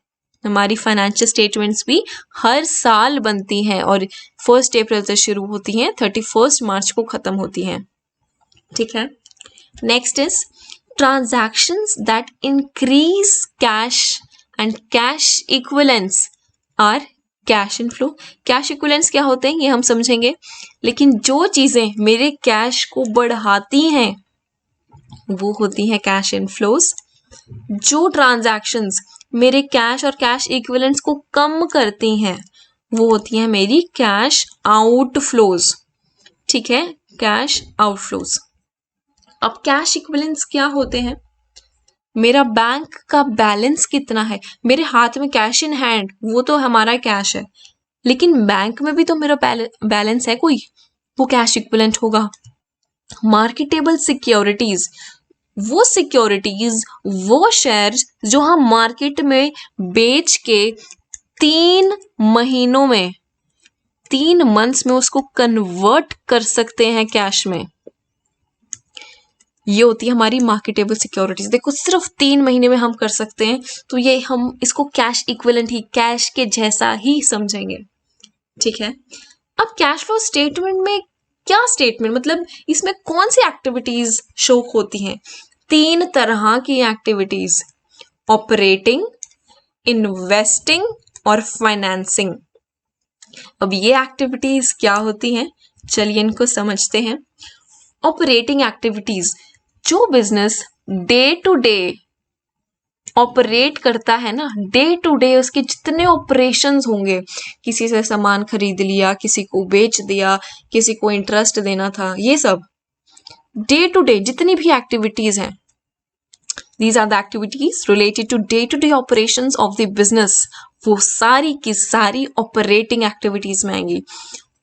हमारी फाइनेंशियल स्टेटमेंट्स भी हर साल बनती हैं और 1 अप्रैल से शुरू होती हैं, 31 मार्च को ख़त्म होती हैं, ठीक है। Next is transactions that increase cash and cash equivalents are cash inflow. cash equivalents क्या होते हैं ये हम समझेंगे, लेकिन जो चीजें मेरे कैश को बढ़ाती हैं वो होती हैं कैश इनफ्लोज। जो ट्रांजैक्शंस मेरे कैश और कैश इक्विवेलेंट्स को कम करती हैं वो होती हैं मेरी कैश आउटफ्लोज, ठीक है, कैश आउटफ्लोज। अब कैश इक्विवेलेंट्स क्या होते हैं? मेरा बैंक का बैलेंस कितना है, मेरे हाथ में कैश इन हैंड वो तो हमारा कैश है, लेकिन बैंक में भी तो मेरा बैलेंस है कोई, वो कैश इक्विवेलेंट होगा। मार्केटेबल सिक्योरिटीज, वो सिक्योरिटीज, वो शेयर्स जो हम मार्केट में बेच के 3 महीनों में, 3 मंथ्स में उसको कन्वर्ट कर सकते हैं कैश में, ये होती है हमारी मार्केटेबल सिक्योरिटीज। देखो सिर्फ 3 महीने में हम कर सकते हैं, तो ये हम इसको कैश इक्विवेलेंट ही, कैश के जैसा ही समझेंगे, ठीक है। अब कैश फ्लो स्टेटमेंट में क्या स्टेटमेंट मतलब इसमें कौन सी एक्टिविटीज शो होती हैं? 3 तरह की एक्टिविटीज, ऑपरेटिंग, इन्वेस्टिंग और फाइनेंसिंग। अब ये एक्टिविटीज क्या होती हैं, चलिए इनको समझते हैं। ऑपरेटिंग एक्टिविटीज, जो business day to day operate करता है ना, डे टू डे उसके जितने ऑपरेशंस होंगे, किसी से सामान खरीद लिया, किसी को बेच दिया, किसी को इंटरेस्ट देना था, ये सब डे टू डे जितनी भी एक्टिविटीज हैं, these are the activities related to day to day operations of the business, वो सारी की सारी ऑपरेटिंग एक्टिविटीज में आएंगी।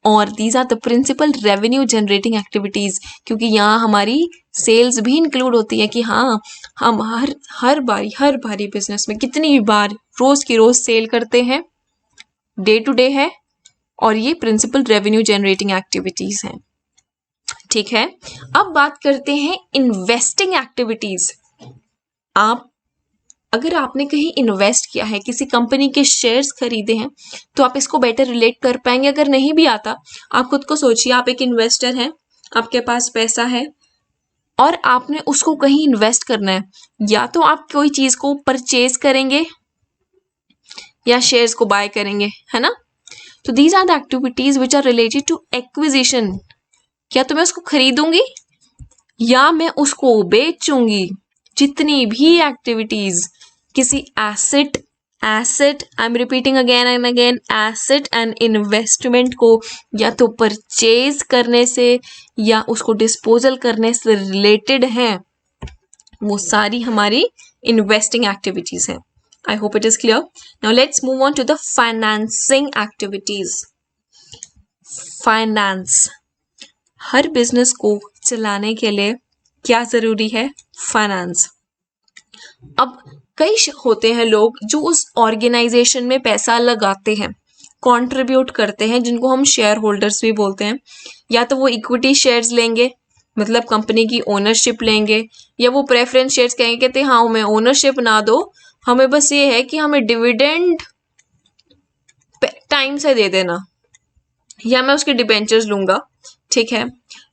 और these are the principal revenue generating activities, क्योंकि यहाँ हमारी सेल्स भी इंक्लूड होती है कि हाँ हम हर बारी बिजनेस में कितनी बार रोज की रोज सेल करते हैं, डे टू डे है, और ये प्रिंसिपल रेवेन्यू जनरेटिंग एक्टिविटीज हैं। ठीक है, अब बात करते हैं इन्वेस्टिंग एक्टिविटीज। अगर आपने कहीं इन्वेस्ट किया है, किसी कंपनी के शेयर्स खरीदे हैं, तो आप इसको बेटर रिलेट कर पाएंगे। अगर नहीं भी आता, आप खुद को सोचिए, आप एक इन्वेस्टर हैं, आपके पास पैसा है और आपने उसको कहीं इन्वेस्ट करना है, या तो आप कोई चीज को परचेज करेंगे या शेयर्स को बाय करेंगे, है ना। तो these are the activities which are related to acquisition. क्या तो मैं उसको खरीदूंगी या मैं उसको बेचूंगी। जितनी भी एक्टिविटीज किसी asset I am repeating again and again, asset and investment को या तो परचेज करने से या उसको डिस्पोजल करने से रिलेटेड हैं, वो सारी हमारी इन्वेस्टिंग एक्टिविटीज हैं। I hope it is clear. Now let's move on to the financing activities. Finance, हर बिजनेस को चलाने के लिए क्या जरूरी है? फाइनेंस। अब कई होते हैं लोग जो उस ऑर्गेनाइजेशन में पैसा लगाते हैं, कंट्रीब्यूट करते हैं, जिनको हम शेयर होल्डर्स भी बोलते हैं। या तो वो इक्विटी शेयर्स लेंगे, मतलब कंपनी की ओनरशिप लेंगे, या वो प्रेफरेंस शेयर्स कहेंगे, कहते हैं हाँ हमें ओनरशिप ना दो, हमें बस ये है कि हमें डिविडेंड टाइम से दे देना, या मैं उसके डिबेंचर्स लूंगा। ठीक है,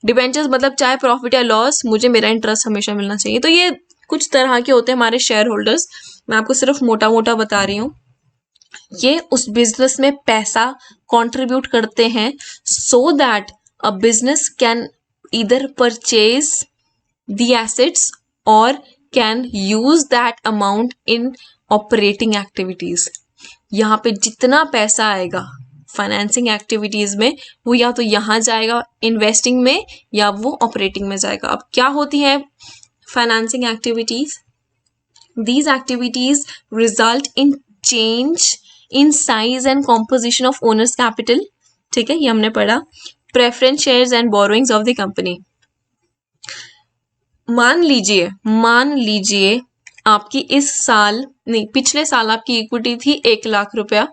डिबेंचर्स मतलब चाहे प्रॉफिट या लॉस, मुझे मेरा इंटरेस्ट हमेशा मिलना चाहिए। तो ये कुछ तरह के होते हैं हमारे शेयर होल्डर्स। मैं आपको सिर्फ मोटा मोटा बता रही हूँ। ये उस बिजनेस में पैसा कंट्रीब्यूट करते हैं so that a business can either purchase the assets और can use that amount in operating activities. यहाँ पे जितना पैसा आएगा फाइनेंसिंग एक्टिविटीज में, वो या तो यहाँ जाएगा इन्वेस्टिंग में या वो ऑपरेटिंग में जाएगा। अब क्या होती है financing activities? These activities result in change in size and composition of owners capital। ठीक है, ये हमने पढ़ा। Preference shares and borrowings of the company। मान लीजिए आपकी इस साल नहीं, पिछले साल आपकी इक्विटी थी 1,00,000 रुपया।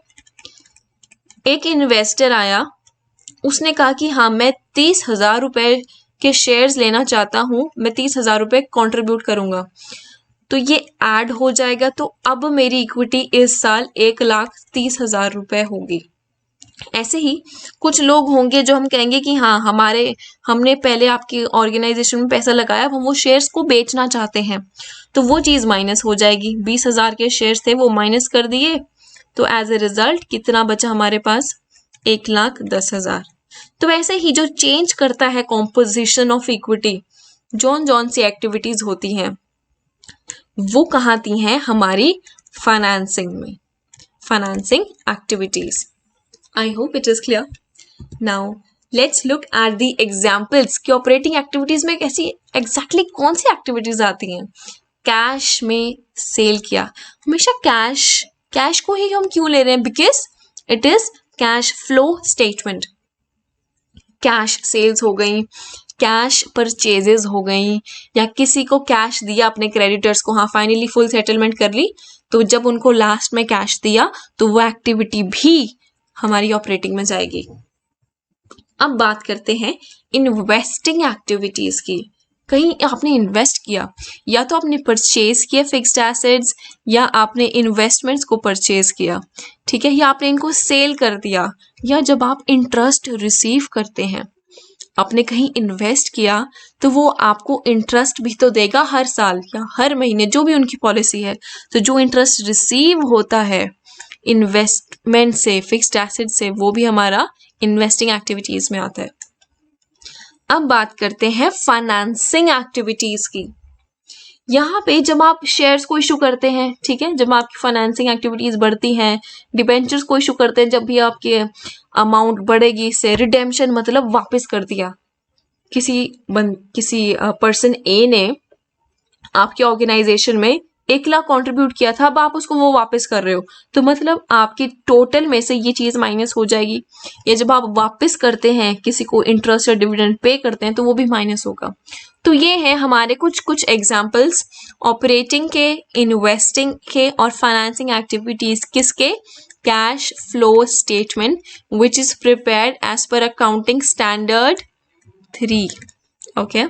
एक इन्वेस्टर आया, उसने कहा कि हाँ मैं 30,000 रुपए के शेयर्स लेना चाहता हूँ, मैं 30,000 रुपए कॉन्ट्रीब्यूट करूंगा, तो ये ऐड हो जाएगा। तो अब मेरी इक्विटी इस साल 1,30,000 रुपए होगी। ऐसे ही कुछ लोग होंगे जो हम कहेंगे कि हाँ हमने पहले आपकी ऑर्गेनाइजेशन में पैसा लगाया, हम वो शेयर्स को बेचना चाहते हैं, तो वो चीज माइनस हो जाएगी। 20,000 के शेयर्स थे, वो माइनस कर दिए, तो एज ए रिजल्ट कितना बचा हमारे पास? 1,10,000। तो ऐसे ही जो चेंज करता है कॉम्पोजिशन ऑफ इक्विटी, जौन सी एक्टिविटीज होती हैं, वो कहाँ आती हैं? हमारी फाइनेंसिंग में, financing activities. I hope it is clear. Now let's look at the examples कि ऑपरेटिंग एक्टिविटीज में कैसी एग्जैक्टली कौन सी एक्टिविटीज आती हैं। कैश में सेल किया, हमेशा कैश को ही हम क्यों ले रहे हैं? Because it is cash flow statement. Cash sales हो गई, कैश परचेजेस हो गई, या किसी को कैश दिया अपने क्रेडिटर्स को, हाँ फाइनली फुल सेटलमेंट कर ली, तो जब उनको लास्ट में कैश दिया तो वो एक्टिविटी भी हमारी ऑपरेटिंग में जाएगी। अब बात करते हैं इन्वेस्टिंग एक्टिविटीज की। कहीं आपने इन्वेस्ट किया, या तो आपने परचेज किया फिक्स्ड एसेट्स, या आपने इन्वेस्टमेंट्स को परचेज किया, ठीक है, या आपने इनको सेल कर दिया, या जब आप इंटरेस्ट रिसीव करते हैं, आपने कहीं इन्वेस्ट किया तो वो आपको इंटरेस्ट भी तो देगा हर साल या हर महीने, जो भी उनकी पॉलिसी है। तो जो इंटरेस्ट रिसीव होता है इन्वेस्टमेंट से, फिक्स्ड एसेट से, वो भी हमारा इन्वेस्टिंग एक्टिविटीज में आता है। अब बात करते हैं फाइनेंसिंग एक्टिविटीज की। यहाँ पे जब आप शेयर्स को इशू करते हैं, ठीक है, जब आपकी फाइनेंसिंग एक्टिविटीज बढ़ती हैं, डिबेंचर्स को इशू करते हैं, जब भी आपकी अमाउंट बढ़ेगी, इससे रिडेम्पशन मतलब वापस कर दिया। किसी पर्सन ए ने आपके ऑर्गेनाइजेशन में 1 लाख कंट्रीब्यूट किया था, अब आप उसको वो वापस कर रहे हो, तो मतलब आपकी टोटल में से ये चीज माइनस हो जाएगी। या जब आप वापस करते हैं किसी को इंटरेस्ट या डिविडेंड पे करते हैं तो वो भी माइनस होगा। तो ये है हमारे कुछ एग्जांपल्स ऑपरेटिंग के, इन्वेस्टिंग के और फाइनेंसिंग एक्टिविटीज किसके, cash flow statement which is prepared as per accounting standard 3। Okay,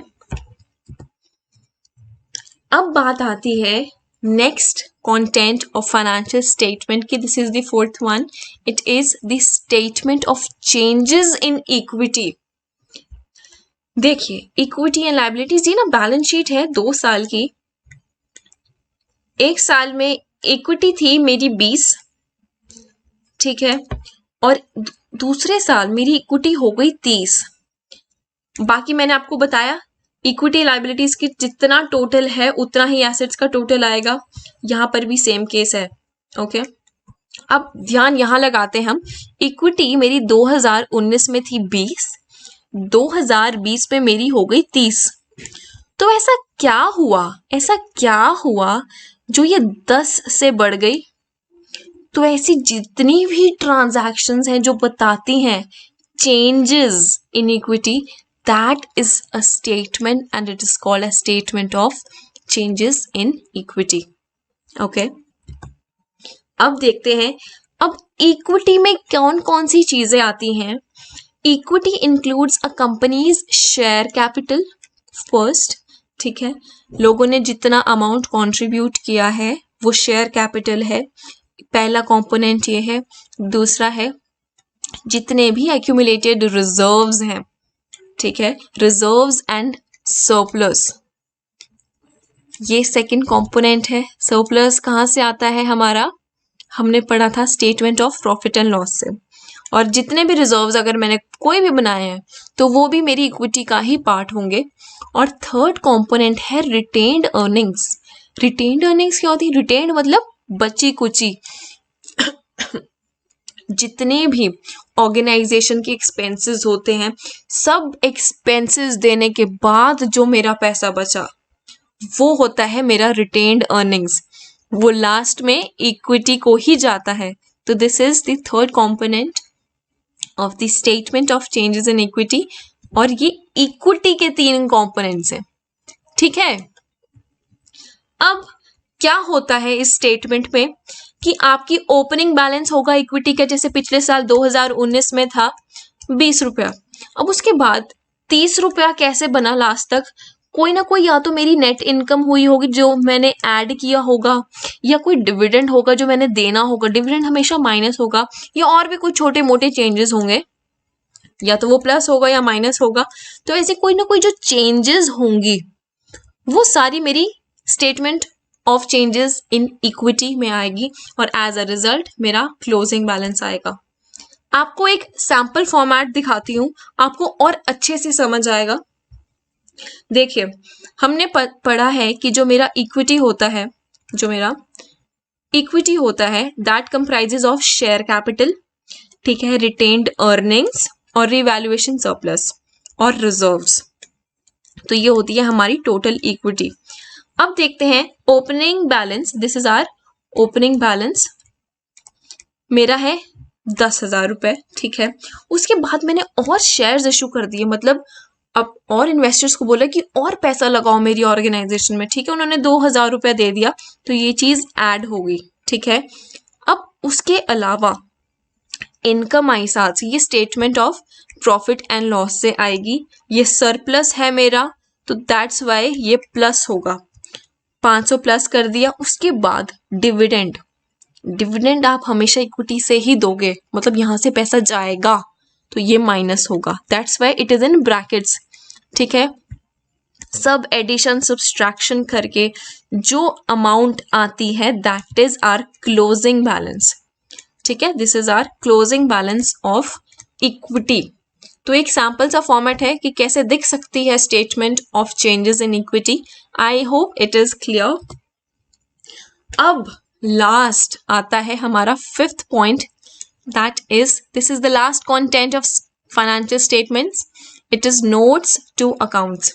अब बात आती है next content of financial statement की। This is the fourth one, it is the statement of changes in equity. देखिए, equity and liabilities, ये ना balance sheet है 2 साल की। एक साल में इक्विटी थी मेरी 20, ठीक है, और दूसरे साल मेरी इक्विटी हो गई 30। बाकी मैंने आपको बताया इक्विटी लायबिलिटीज की जितना टोटल है उतना ही एसेट्स का टोटल आएगा। यहां पर भी सेम केस है। ओके, अब ध्यान यहां लगाते हैं हम, इक्विटी मेरी 2019 में थी 20, 2020 में मेरी हो गई 30। तो ऐसा क्या हुआ जो ये 10 से बढ़ गई? तो ऐसी जितनी भी ट्रांजैक्शंस हैं जो बताती हैं changes in equity, that is a statement and it is called a statement of changes in equity. Okay, अब देखते हैं, अब इक्विटी में कौन कौन सी चीजें आती हैं। Equity includes a companies share capital first, ठीक है, लोगों ने जितना अमाउंट कंट्रीब्यूट किया है वो शेयर कैपिटल है, पहला कंपोनेंट ये है। दूसरा है जितने भी एक्यूमुलेटेड रिजर्व्स हैं, ठीक है, रिजर्व्स एंड सरप्लस, ये सेकंड कंपोनेंट है। सरप्लस कहाँ से आता है हमारा, हमने पढ़ा था statement of profit and loss से। और जितने भी रिजर्व्स अगर मैंने कोई भी बनाए हैं तो वो भी मेरी इक्विटी का ही पार्ट होंगे। और थर्ड कंपोनेंट है रिटेन्ड अर्निंग्स। रिटेन्ड अर्निंग्स क्या होती है? रिटेन्ड मतलब बची कुची, जितने भी ऑर्गेनाइजेशन के एक्सपेंसेस होते हैं, सब एक्सपेंसेस देने के बाद जो मेरा पैसा बचा वो होता है मेरा रिटेन्ड अर्निंग्स, वो लास्ट में इक्विटी को ही जाता है। तो this is the third component of the statement of changes in equity, और ये इक्विटी के 3 कंपोनेंट्स हैं, ठीक है। अब क्या होता है इस स्टेटमेंट में कि आपकी ओपनिंग बैलेंस होगा इक्विटी का, जैसे पिछले साल 2019 में था 20 रुपया। अब उसके बाद 30 रुपया कैसे बना लास्ट तक, कोई ना कोई या तो मेरी नेट इनकम हुई होगी जो मैंने ऐड किया होगा, या कोई डिविडेंड होगा जो मैंने देना होगा, डिविडेंड हमेशा माइनस होगा, या और भी कुछ छोटे मोटे चेंजेस होंगे, या तो वो प्लस होगा या माइनस होगा। तो ऐसे कोई ना कोई जो चेंजेस होंगी वो सारी मेरी statement of changes in equity में आएगी, और एज अ रिजल्ट मेरा क्लोजिंग बैलेंस आएगा। आपको एक सैंपल फॉर्मेट दिखाती हूं, आपको और अच्छे से समझ आएगा। देखिए, हमने पढ़ा है कि जो मेरा इक्विटी होता है that comprises of share capital, ठीक है, रिटेन्ड अर्निंग्स और रिवैल्यूएशन सरप्लस और रिजर्व्स। तो ये होती है हमारी टोटल इक्विटी। अब देखते हैं opening balance. This is our opening balance, मेरा है 10,000 रुपए, ठीक है। उसके बाद मैंने और शेयर्स इशू कर दिए, मतलब अब और इन्वेस्टर्स को बोला कि और पैसा लगाओ मेरी ऑर्गेनाइजेशन में, ठीक है, उन्होंने 2,000 रुपए दे दिया, तो ये चीज ऐड हो गई, ठीक है। अब उसके अलावा इनकम आई साथ से, ये statement of profit and loss से आएगी। ये सरप्लस है मेरा, तो दैट्स वाई ये प्लस होगा, 500 प्लस कर दिया। उसके बाद डिविडेंड आप हमेशा इक्विटी से ही दोगे, मतलब यहां से पैसा जाएगा, तो ये माइनस होगा, that's why it is in brackets, ठीक है। सब एडिशन सब्सट्रैक्शन करके जो अमाउंट आती है that is our closing balance, ठीक है। This is our closing balance of equity. तो एक सैम्पल सा फॉर्मेट है कि कैसे दिख सकती है statement of changes in equity. I hope it is clear. अब लास्ट आता है हमारा fifth point, that is this is the last content of financial statements. It is notes to accounts.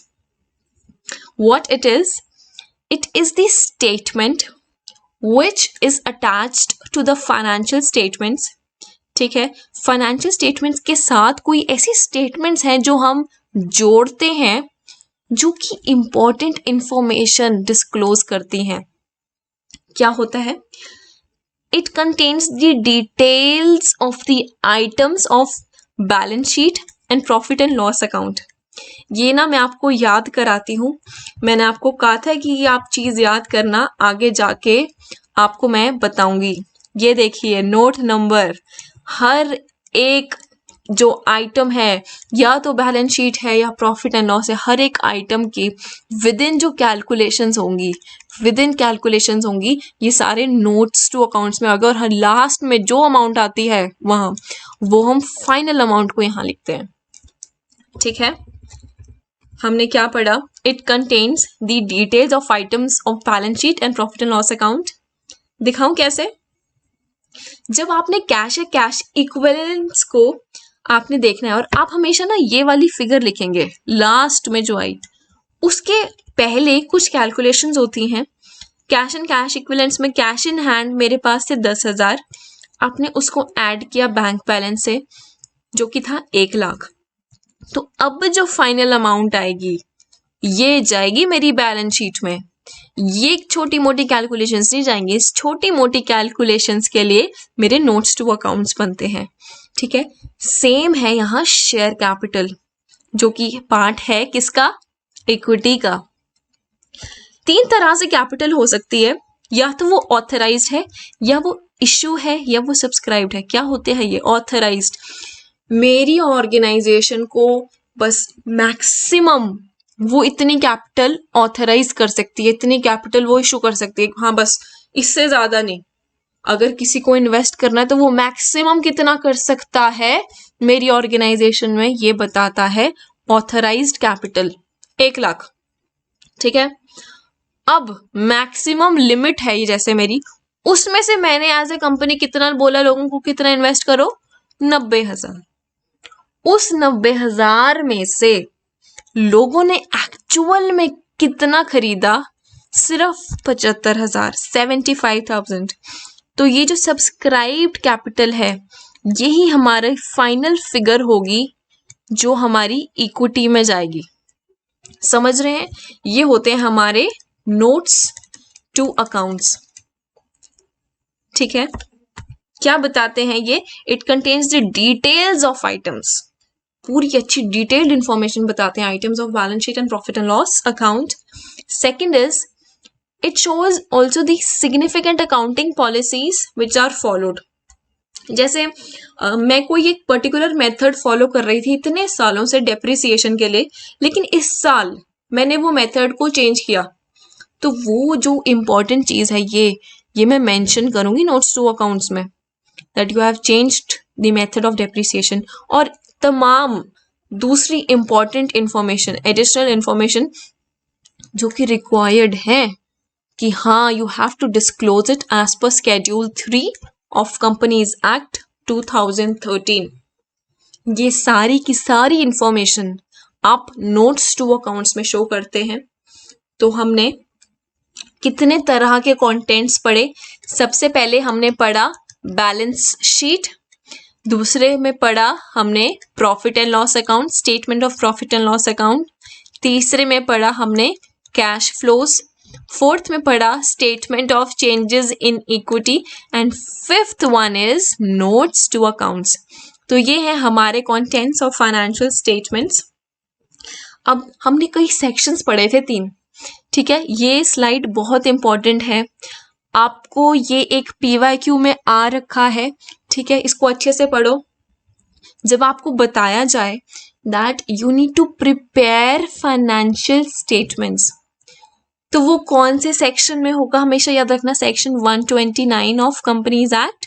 What it is the statement which is attached to the financial statements. ठीक है, financial statements के साथ कोई ऐसी statements हैं जो हम जोड़ते हैं जो कि इंपॉर्टेंट इंफॉर्मेशन डिस्क्लोज करती हैं। क्या होता है? It contains the details of the items of balance sheet and profit and loss account. ये ना मैं आपको याद कराती हूँ, मैंने आपको कहा था कि ये आप चीज़ याद करना, आगे जाके आपको मैं बताऊंगी। ये देखिए नोट नंबर, हर एक जो आइटम है या तो बैलेंस शीट है या प्रॉफिट एंड लॉस है, हर एक आइटम की विद इन जो कैलकुलेशंस होंगी ये सारे नोट्स टू अकाउंट्स में आ गए, और हर लास्ट में जो अमाउंट आती है वहाँ वो हम फाइनल अमाउंट को यहाँ लिखते हैं। ठीक है, हमने क्या पढ़ा? It contains the details of items of balance sheet and profit and loss account. दिखाऊं कैसे? जब आपने कैश या कैश इक्विवेलेंट्स को आपने देखना है, और आप हमेशा ना ये वाली फिगर लिखेंगे लास्ट में जो आई, उसके पहले कुछ कैलकुलेशंस होती हैं। कैश एंड कैश इक्विवेलेंट्स में कैश इन हैंड मेरे पास थे 10,000, आपने उसको ऐड किया बैंक बैलेंस से जो कि था 1 लाख। तो अब जो फाइनल अमाउंट आएगी ये जाएगी मेरी बैलेंस शीट में। ये छोटी मोटी कैलकुलेशंस नहीं जाएंगी, इस छोटी मोटी कैलकुलेशंस के लिए मेरे नोट्स टू अकाउंट्स बनते हैं। ठीक है, सेम है यहाँ शेयर कैपिटल, जो कि पार्ट है किसका? इक्विटी का। 3 तरह से कैपिटल हो सकती है, या तो वो ऑथराइज्ड है, या वो इश्यू है, या वो सब्सक्राइब्ड है। क्या होते हैं ये? ऑथराइज्ड, मेरी ऑर्गेनाइजेशन को बस मैक्सिमम वो इतनी कैपिटल ऑथराइज कर सकती है, इतनी कैपिटल वो इशू कर सकती है, हाँ बस इससे ज्यादा नहीं। अगर किसी को इन्वेस्ट करना है तो वो मैक्सिमम कितना कर सकता है मेरी ऑर्गेनाइजेशन में, ये बताता है ऑथराइज्ड कैपिटल 1 लाख। ठीक है, अब मैक्सिमम लिमिट है ये जैसे मेरी, उसमें से मैंने एज ए कंपनी कितना बोला लोगों को, कितना इन्वेस्ट करो? 90,000। उस 90,000 में से लोगों ने एक्चुअल में कितना खरीदा? सिर्फ 75,000, 75,000। तो ये जो सब्सक्राइब्ड कैपिटल है यही हमारी फाइनल फिगर होगी जो हमारी इक्विटी में जाएगी। समझ रहे हैं? ये होते हैं हमारे नोट्स टू अकाउंट्स। ठीक है, क्या बताते हैं ये? It contains the details of items, पूरी अच्छी डिटेल्ड इंफॉर्मेशन बताते हैं items of balance sheet and profit and loss account. Second is it shows also the significant accounting policies which are followed. जैसे मैं कोई एक पर्टिकुलर मेथड फॉलो कर रही थी इतने सालों से डेप्रिसिएशन के लिए, लेकिन इस साल मैंने वो मेथड को चेंज किया, तो वो जो इम्पोर्टेंट चीज है ये मैं मेंशन करूंगी नोट्स टू अकाउंट्स में, that you have changed the method of depreciation. और तमाम दूसरी इंपॉर्टेंट इंफॉर्मेशन, एडिशनल इंफॉर्मेशन जो कि रिक्वायर्ड है कि हाँ you have to disclose it as per schedule 3 of companies act 2013। ये सारी की सारी इंफॉर्मेशन आप नोट्स टू अकाउंट्स में शो करते हैं। तो हमने कितने तरह के कंटेंट्स पढ़े? सबसे पहले हमने पढ़ा बैलेंस शीट, दूसरे में पढ़ा हमने profit and loss account, statement of profit and loss account, तीसरे में पढ़ा हमने कैश फ्लोज, फोर्थ में पढ़ा statement of changes in equity, and fifth one is notes to accounts. तो ये है हमारे कंटेंट्स ऑफ फाइनेंशियल स्टेटमेंट्स। अब हमने कई सेक्शंस पढ़े थे 3। ठीक है, ये स्लाइड बहुत इंपॉर्टेंट है, आपको ये एक PYQ में आ रखा है। ठीक है, इसको अच्छे से पढ़ो। जब आपको बताया जाए that you need to prepare financial statements, तो वो कौन से सेक्शन में होगा? हमेशा याद रखना, सेक्शन 129 ऑफ कंपनीज एक्ट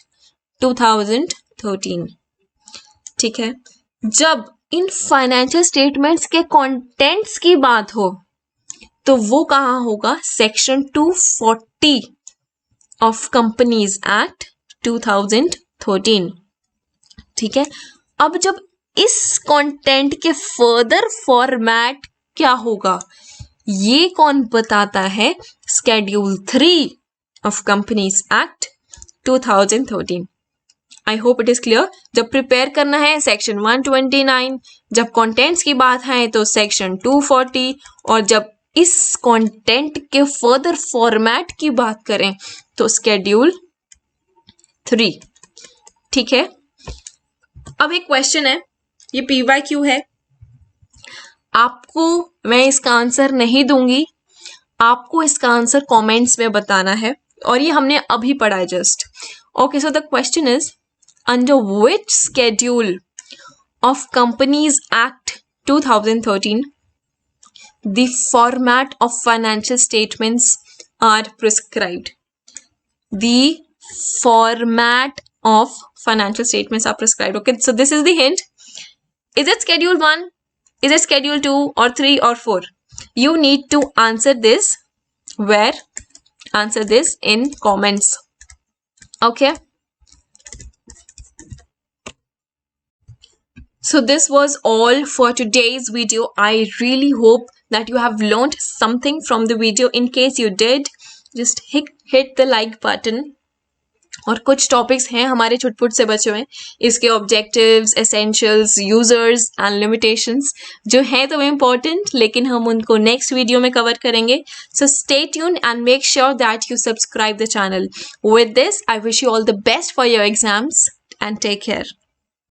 2013। ठीक है, जब इन फाइनेंशियल स्टेटमेंट्स के कंटेंट्स की बात हो तो वो कहाँ होगा? Section 240 of companies act 2013। ठीक है, अब जब इस कंटेंट के फर्दर फॉर्मेट क्या होगा ये कौन बताता है? Schedule 3 of companies act 2013। I hope it is clear. जब प्रिपेयर करना है सेक्शन 129, जब कंटेंट्स की बात है तो सेक्शन 240, और जब इस कंटेंट के फर्दर फॉर्मेट की बात करें तो स्केड्यूल 3। ठीक है, अब एक क्वेश्चन है, ये PYQ है, आपको मैं इसका आंसर नहीं दूंगी, आपको इसका आंसर कमेंट्स में बताना है, और ये हमने अभी पढ़ा है just. Okay, so the question is, under which schedule of companies act 2013 the format of financial statements are prescribed? The format of financial statements are prescribed. Okay, so this is the hint. Is it schedule 1? Is it schedule 2 or 3 or 4? You need to answer this. Where? Answer this in comments. Okay. So this was all for today's video. I really hope that you have learned something from the video. In case you did, just hit the like button. और कुछ topics हैं हमारे छुटपुट से बचे हुए, इसके objectives, essentials, users and limitations जो हैं तो इम्पोर्टेंट, लेकिन हम उनको नेक्स्ट वीडियो में कवर करेंगे. So stay tuned and make sure that you subscribe the channel. With this I wish you all the best for your exams and take care.